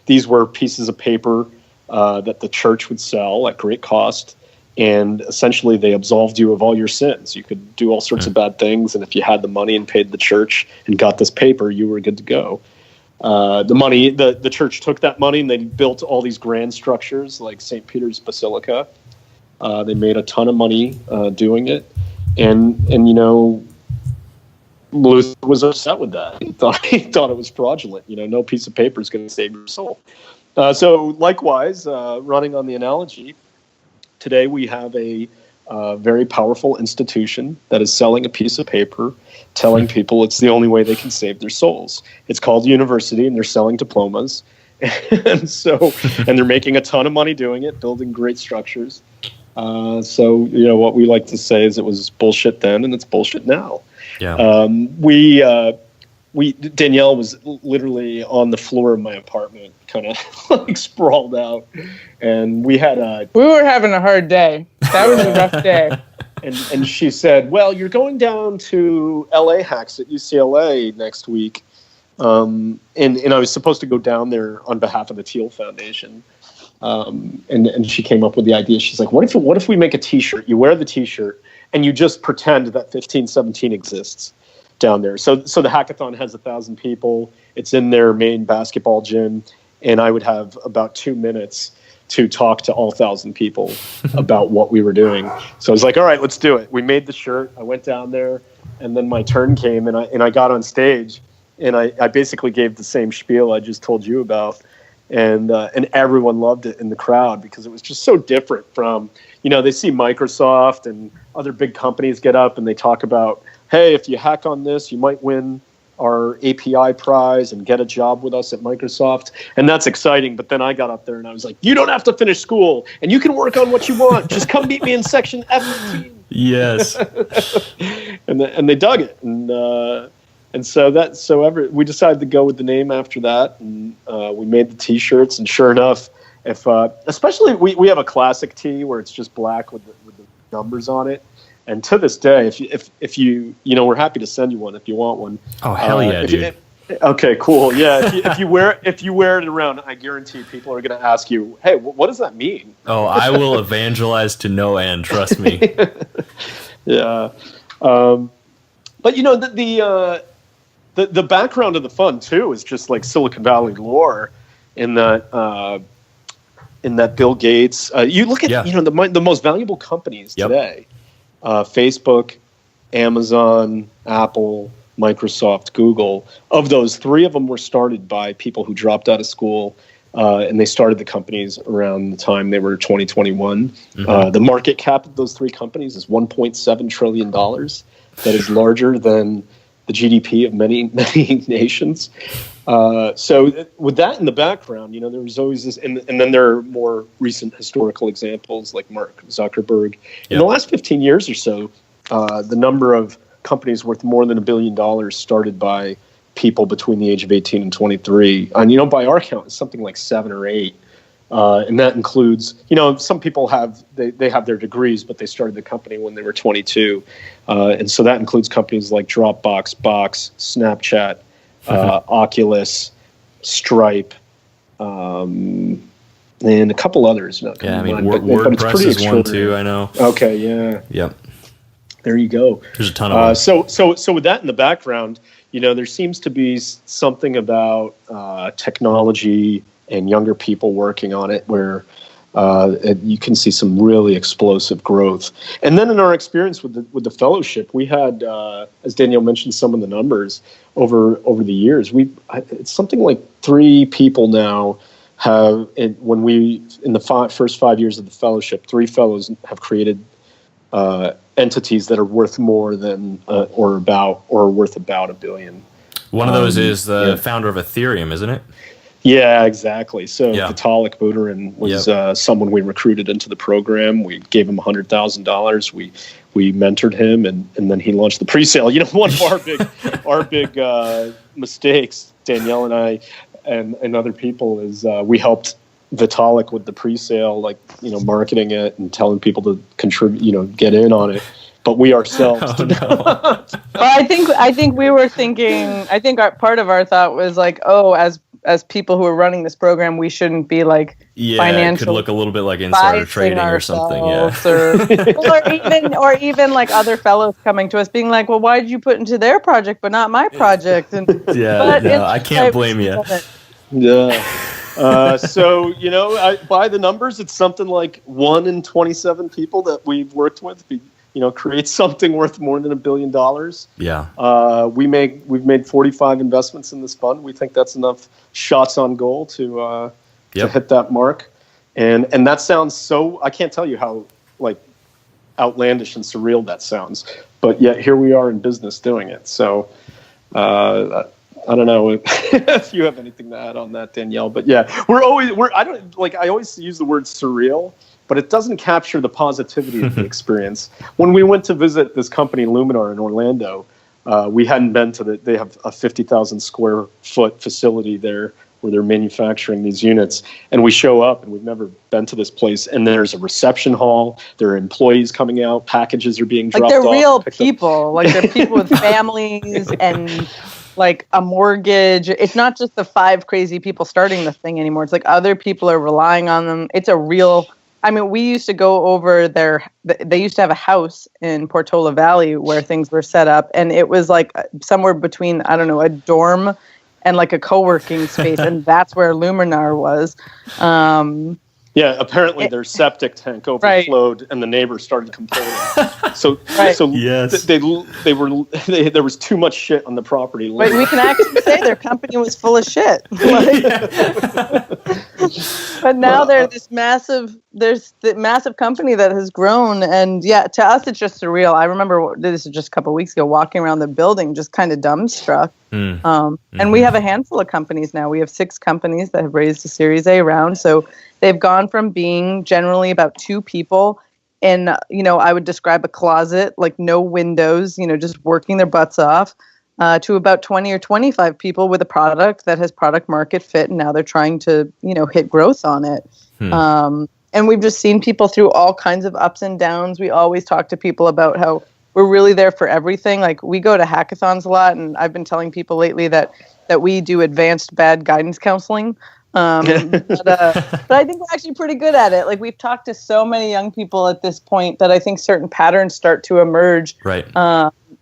These were pieces of paper that the church would sell at great cost, and essentially they absolved you of all your sins. You could do all sorts of bad things, and if you had the money and paid the church and got this paper, you were good to go. The church took that money and they built all these grand structures like St. Peter's Basilica. They made a ton of money doing it, and Luther was upset with that. He thought it was fraudulent. No piece of paper is going to save your soul. So likewise, running on the analogy, today we have a very powerful institution that is selling a piece of paper, telling people it's the only way they can save their souls. It's called university, and they're selling diplomas, and they're making a ton of money doing it, building great structures. So what we like to say is it was bullshit then, and it's bullshit now. Yeah. Danielle was literally on the floor of my apartment, kind of like sprawled out, and we were having a hard day. That was a rough day. And she said, "Well, you're going down to LA Hacks at UCLA next week," and I was supposed to go down there on behalf of the Thiel Foundation. And she came up with the idea. She's like, what if we make a T-shirt? You wear the T-shirt and you just pretend that 1517 exists down there. So the hackathon has 1,000 people. It's in their main basketball gym, and I would have about 2 minutes to talk to all 1,000 people about what we were doing. So I was like, all right, let's do it. We made the shirt. I went down there, and then my turn came, and I got on stage, and I basically gave the same spiel I just told you about. And everyone loved it in the crowd because it was just so different from, they see Microsoft and other big companies get up and they talk about, hey, if you hack on this, you might win our API prize and get a job with us at Microsoft. And that's exciting. But then I got up there and I was like, you don't have to finish school and you can work on what you want. Just come meet me in section F15. Yes. and they dug it. And so we decided to go with the name after that, and we made the T-shirts. And sure enough, especially we have a classic T where it's just black with the numbers on it. And to this day, if you we're happy to send you one if you want one. Oh hell yeah, dude! Okay, cool. Yeah, if you wear it around, I guarantee people are going to ask you, hey, what does that mean? Oh, I will evangelize to no end. Trust me. Yeah, but the background of the fund too is just like Silicon Valley lore, in that Bill Gates. You look at the most valuable companies today: Facebook, Amazon, Apple, Microsoft, Google. Of those, 3 of them were started by people who dropped out of school, and they started the companies around the time they were 2021. Mm-hmm. The market cap of those 3 companies is $1.7 trillion. That is larger than the GDP of many, many nations. So with that in the background, there was always this, and then there are more recent historical examples like Mark Zuckerberg. In the last 15 years or so, the number of companies worth more than $1 billion started by people between the age of 18 and 23. And, by our count, it's something like 7 or 8. And that includes, some people have their degrees, but they started the company when they were 22. And so that includes companies like Dropbox, Box, Snapchat, Oculus, Stripe, and a couple others. WordPress is one too, I know. Okay, yeah. Yep. There you go. There's a ton of them. So with that in the background, there seems to be something about technology and younger people working on it where you can see some really explosive growth. And then in our experience with the fellowship, we had, as Danielle mentioned, some of the numbers over the years. It's something like 3 people now have, in the first 5 years of the fellowship, 3 fellows have created entities that are worth more than or worth about $1 billion. One of those is the founder of Ethereum, isn't it? Yeah, exactly. So Vitalik Buterin was someone we recruited into the program. We gave him $100,000. We mentored him, and then he launched the pre-sale. One of our big mistakes, Danielle and I, and other people, is we helped Vitalik with the pre-sale, marketing it and telling people to contribute, get in on it. But we ourselves did not. Well, I think we were thinking. I think part of our thought was as people who are running this program, we shouldn't be financial. It could look a little bit like insider trading or something. Or even other fellows coming to us being like, well, why did you put into their project but not my project? And I can't blame you. Yeah. So by the numbers, it's something like 1 in 27 people that we've worked with create something worth more than $1 billion. Yeah. We've made 45 investments in this fund. We think that's enough shots on goal to hit that mark. And that sounds so, I can't tell you how outlandish and surreal that sounds, but yet here we are in business doing it. So I don't know if you have anything to add on that, Danielle, but I always use the word surreal, but it doesn't capture the positivity of the experience. When we went to visit this company, Luminar, in Orlando, we hadn't been to they have a 50,000 square foot facility there where they're manufacturing these units. And we show up, and we've never been to this place, and there's a reception hall. There are employees coming out. Packages are being dropped off. They're real people. They're people with families and a mortgage. It's not just the 5 crazy people starting the thing anymore. It's other people are relying on them. It's a real... we used to go over they used to have a house in Portola Valley where things were set up, and it was somewhere between, a dorm and a co-working space, and that's where Luminar was. Apparently their septic tank overflowed, and the neighbors started complaining. There was too much shit on the property. But we can actually say their company was full of shit. But now they're this massive company that has grown, and to us it's just surreal. I remember this is just a couple of weeks ago, walking around the building, just kind of dumbstruck. And we have a handful of companies now. We have 6 companies that have raised a Series A round. So they've gone from being generally about 2 people in, I would describe a closet, no windows, just working their butts off, to about 20 or 25 people with a product that has product market fit. And now they're trying to, hit growth on it. And we've just seen people through all kinds of ups and downs. We always talk to people about how we're really there for everything. We go to hackathons a lot, and I've been telling people lately that we do advanced bad guidance counseling. But I think we're actually pretty good at it. We've talked to so many young people at this point that I think certain patterns start to emerge. Right.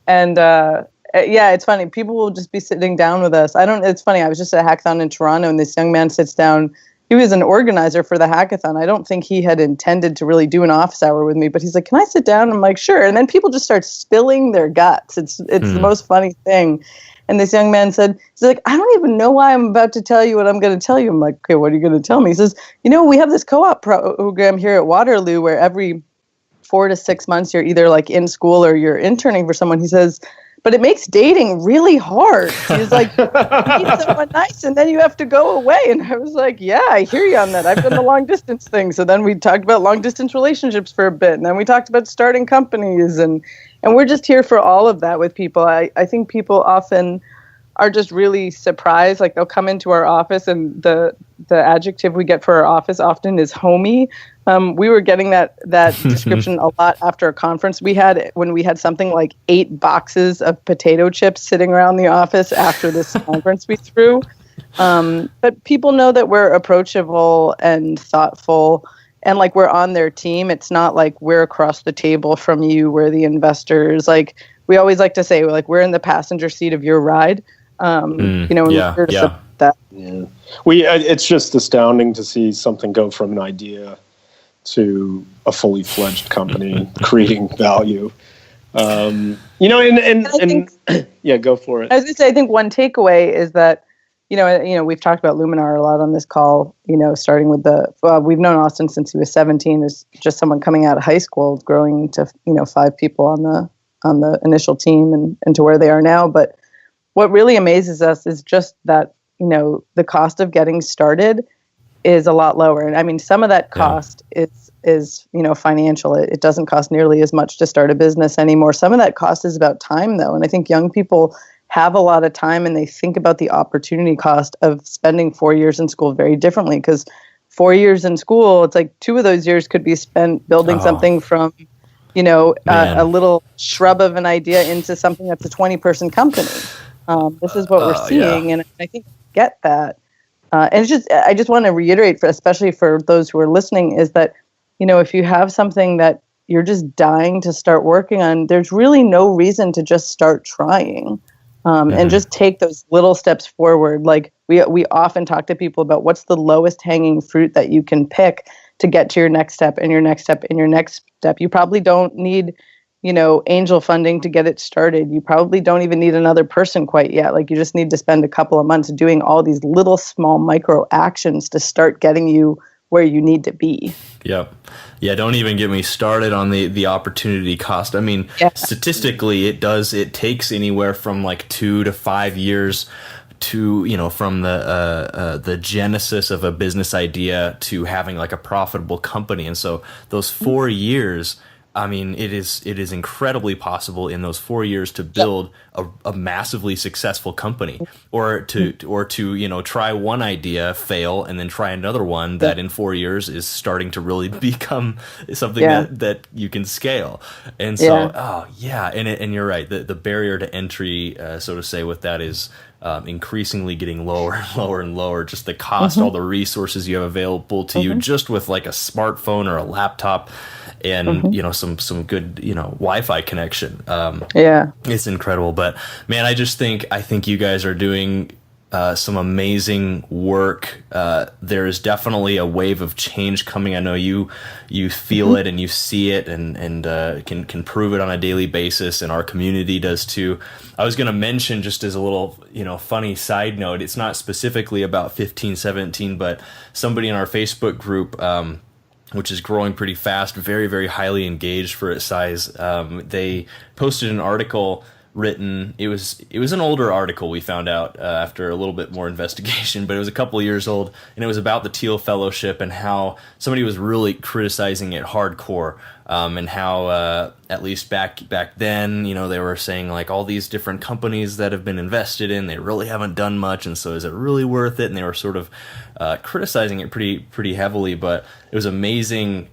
It's funny. People will just be sitting down with us. It's funny. I was just at a hackathon in Toronto, and this young man sits down. He was an organizer for the hackathon. I don't think he had intended to really do an office hour with me, but he's like, "Can I sit down?" I'm like, "Sure." And then people just start spilling their guts. It's the most funny thing. And this young man said, he's like, "I don't even know why I'm about to tell you what I'm going to tell you." I'm like, "Okay, what are you going to tell me?" He says, "We have this co-op program here at Waterloo where every 4 to 6 months you're either in school or you're interning for someone." He says, "But it makes dating really hard." He's like, "You meet someone nice and then you have to go away." And I was like, "Yeah, I hear you on that. I've done the long distance thing." So then we talked about long distance relationships for a bit, and then we talked about starting companies, and we're just here for all of that with people. I think people often are just really surprised. They'll come into our office, and the adjective we get for our office often is homey. We were getting that description a lot after a conference we had, when we had something like 8 boxes of potato chips sitting around the office after this conference we threw. But people know that we're approachable and thoughtful, and we're on their team. It's not we're across the table from you, we're the investors. We always like to say, we're in the passenger seat of your ride. That. Yeah. It's just astounding to see something go from an idea to a fully fledged company creating value. Go for it. I was going to say, I think one takeaway is that we've talked about Luminar a lot on this call, starting with we've known Austin since he was 17, as just someone coming out of high school, growing to, 5 people on the initial team and to where they are now. But what really amazes us is just that, the cost of getting started is a lot lower. And I mean, some of that cost is financial. It doesn't cost nearly as much to start a business anymore. Some of that cost is about time, though. And I think young people have a lot of time, and they think about the opportunity cost of spending 4 years in school very differently, because 4 years in school, it's like 2 of those years could be spent building something from, a little shrub of an idea into something that's a 20-person company. This is what we're seeing, and I think get that. And I just want to reiterate, especially for those who are listening, is that, if you have something that you're just dying to start working on, there's really no reason to just start trying. And just take those little steps forward. Like we often talk to people about what's the lowest hanging fruit that you can pick to get to your next step and your next step and your next step. You probably don't need, angel funding to get it started. You probably don't even need another person quite yet. Like you just need to spend a couple of months doing all these little small micro actions to start getting you where you need to be. Yep. Yeah, don't even get me started on the opportunity cost. I mean, statistically, it takes anywhere from like 2 to 5 years to, from the genesis of a business idea to having like a profitable company. And so those 4 years, I mean, it is incredibly possible in those 4 years to build a massively successful company, or to try one idea, fail, and then try another one that in 4 years is starting to really become something that you can scale. And so, and you're right. The barrier to entry, so to say, with that is increasingly getting lower and lower and lower. Just the cost, all the resources you have available to you, just with like a smartphone or a laptop, and some good Wi-Fi connection. It's incredible. But man, I think you guys are doing some amazing work. There is definitely a wave of change coming. I know you feel it and you see it, and can prove it on a daily basis, and our community does too. I was going to mention, just as a little funny side note, it's not specifically about 1517, but somebody in our Facebook group, which is growing pretty fast, very, very highly engaged for its size, they posted an article written. It was an older article, we found out after a little bit more investigation, but it was a couple of years old, and it was about the Thiel Fellowship and how somebody was really criticizing it hardcore, and how at least back then, they were saying like all these different companies that have been invested in, they really haven't done much, and so is it really worth it? And they were sort of criticizing it pretty heavily. But it was amazing.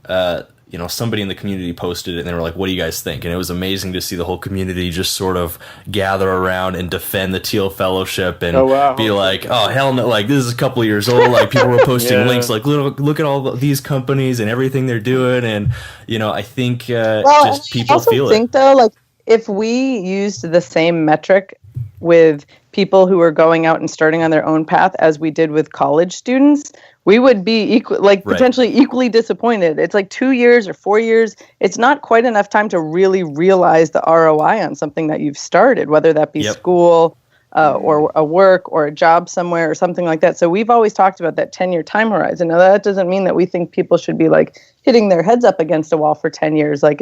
Somebody in the community posted it, and they were like, what do you guys think? And it was amazing to see the whole community just sort of gather around and defend the Thiel Fellowship, and be like, oh, hell no, like, this is a couple of years old. Like, people were posting links, like, look at all these companies and everything they're doing. And, I think just people feel it. I think, though, like, if we used the same metric with people who are going out and starting on their own path as we did with college students, we would be potentially equally disappointed. It's like 2 years or 4 years. It's not quite enough time to really realize the ROI on something that you've started, whether that be school or a work or a job somewhere or something like that. So we've always talked about that 10-year time horizon. Now, that doesn't mean that we think people should be like hitting their heads up against a wall for 10 years. Like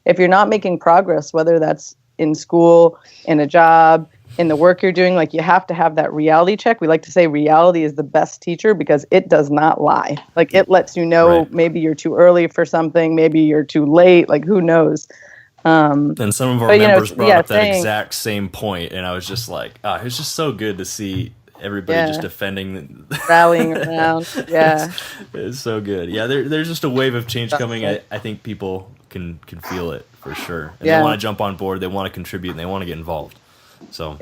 if you're not making progress, whether that's in school, in a job, in the work you're doing, like, you have to have that reality check. We like to say reality is the best teacher because it does not lie. Like, it lets you know maybe you're too early for something, maybe you're too late, like, who knows? And some of our members brought up that exact same point, and I was just like, it was just so good to see everybody just defending, rallying around. It's so good. There's just a wave of change coming. I think people can feel it for sure, and they want to jump on board, they want to contribute, and they want to get involved. So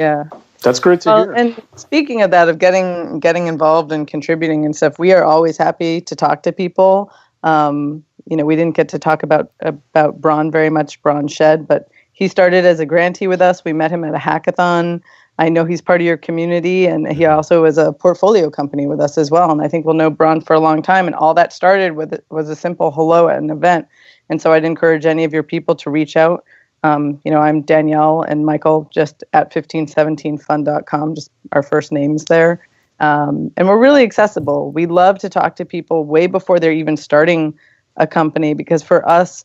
that's great to hear. And speaking of that, of getting involved and contributing and stuff, we are always happy to talk to people. We didn't get to talk about Braun very much, Braun Shed, but he started as a grantee with us. We met him at a hackathon. I know he's part of your community, and he also is a portfolio company with us as well. And I think we'll know Braun for a long time. And all that started was a simple hello at an event. And so I'd encourage any of your people to reach out. I'm Danielle and Michael, just at 1517fund.com, just our first names there. And we're really accessible. We love to talk to people way before they're even starting a company, because for us,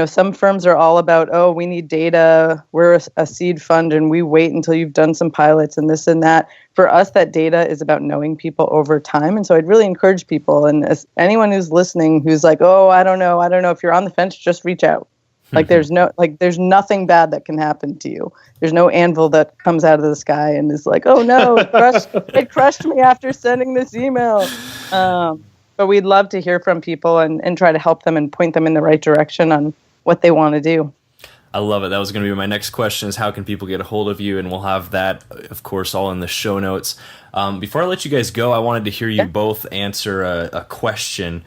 some firms are all about, oh, we need data. We're a seed fund and we wait until you've done some pilots and this and that. For us, that data is about knowing people over time. And so I'd really encourage people, and as anyone who's listening who's like, oh, I don't know. If you're on the fence, just reach out. There's nothing bad that can happen to you. There's no anvil that comes out of the sky and is like, oh no, it crushed me after sending this email. But we'd love to hear from people and try to help them and point them in the right direction on what they want to do. I love it. That was going to be my next question, is how can people get a hold of you? And we'll have that, of course, all in the show notes. Before I let you guys go, I wanted to hear you both answer a question.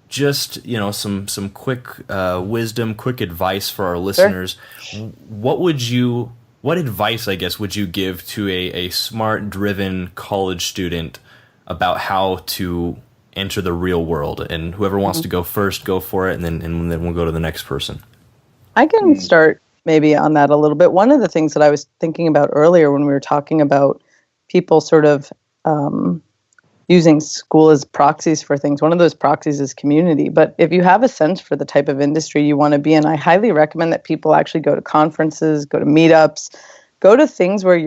Just, some quick wisdom, quick advice for our listeners. Sure. What advice, I guess, would you give to a smart, driven college student about how to enter the real world? And whoever wants to go first, go for it, and then we'll go to the next person. I can start maybe on that a little bit. One of the things that I was thinking about earlier when we were talking about people sort of using school as proxies for things, one of those proxies is community. But if you have a sense for the type of industry you want to be in, I highly recommend that people actually go to conferences, go to meetups, go to things where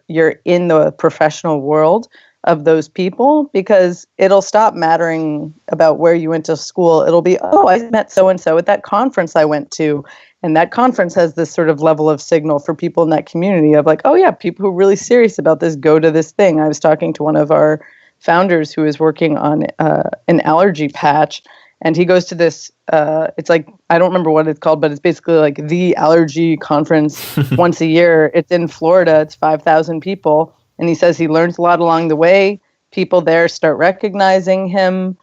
you're in the professional world of those people, because it'll stop mattering about where you went to school. It'll be, oh, I met so-and-so at that conference I went to. And that conference has this sort of level of signal for people in that community of like, oh yeah, people who are really serious about this go to this thing. I was talking to one of our founders who is working on an allergy patch, and he goes to this, it's like, I don't remember what it's called, but it's basically like the allergy conference once a year. It's in Florida. It's 5,000 people. And he says he learns a lot along the way. People there start recognizing him.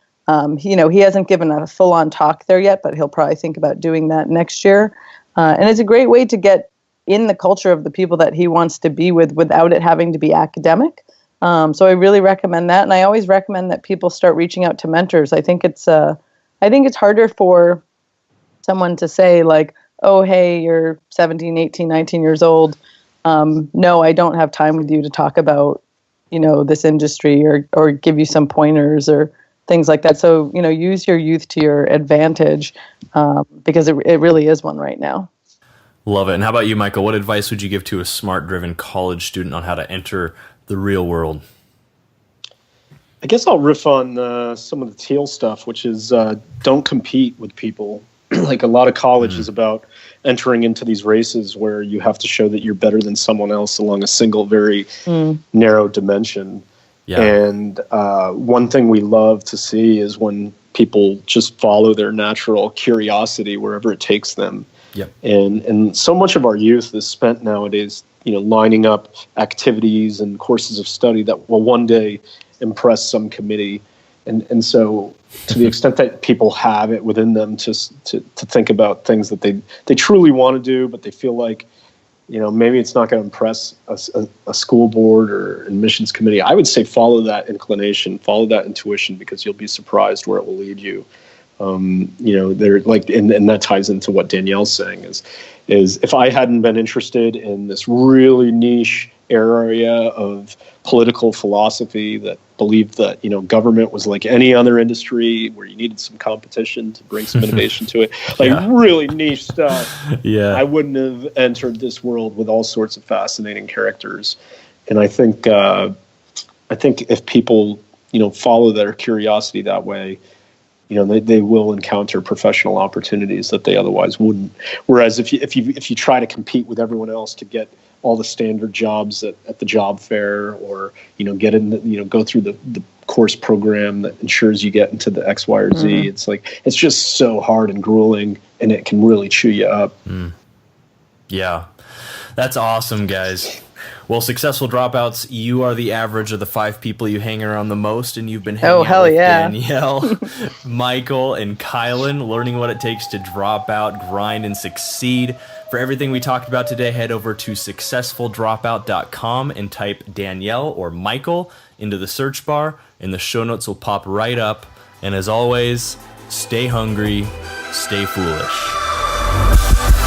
He hasn't given a full-on talk there yet, but he'll probably think about doing that next year. And it's a great way to get in the culture of the people that he wants to be with without it having to be academic. So I really recommend that. And I always recommend that people start reaching out to mentors. I think it's harder for someone to say like, oh, hey, you're 17, 18, 19 years old. No, I don't have time with you to talk about, this industry or give you some pointers or things like that. So, use your youth to your advantage, because it really is one right now. Love it. And how about you, Michael? What advice would you give to a smart, driven college student on how to enter the real world? I guess I'll riff on some of the Thiel stuff, which is don't compete with people. Like a lot of college is about entering into these races where you have to show that you're better than someone else along a single, very narrow dimension. Yeah. And one thing we love to see is when people just follow their natural curiosity wherever it takes them. Yep. And so much of our youth is spent nowadays, lining up activities and courses of study that will one day impress some committee. And so to the extent that people have it within them to think about things that they truly want to do, but they feel like, maybe it's not going to impress a school board or admissions committee, I would say follow that inclination, follow that intuition, because you'll be surprised where it will lead you. They're like, and that ties into what Danielle's saying is if I hadn't been interested in this really niche area of political philosophy that believed that, government was like any other industry where you needed some competition to bring some innovation to it, really niche stuff. Yeah. I wouldn't have entered this world with all sorts of fascinating characters. And I think if people, follow their curiosity that way, they will encounter professional opportunities that they otherwise wouldn't. Whereas if you try to compete with everyone else to get all the standard jobs at the job fair, or get in, go through the course program that ensures you get into the X, Y, or Z, it's just so hard and grueling, and it can really chew you up. Yeah, that's awesome, guys. Well, successful dropouts, you are the average of the 5 people you hang around the most, and you've been hanging out with Danielle, Michael, and Kylan, learning what it takes to drop out, grind, and succeed. For everything we talked about today, head over to successfuldropout.com and type Danielle or Michael into the search bar, and the show notes will pop right up. And as always, stay hungry, stay foolish.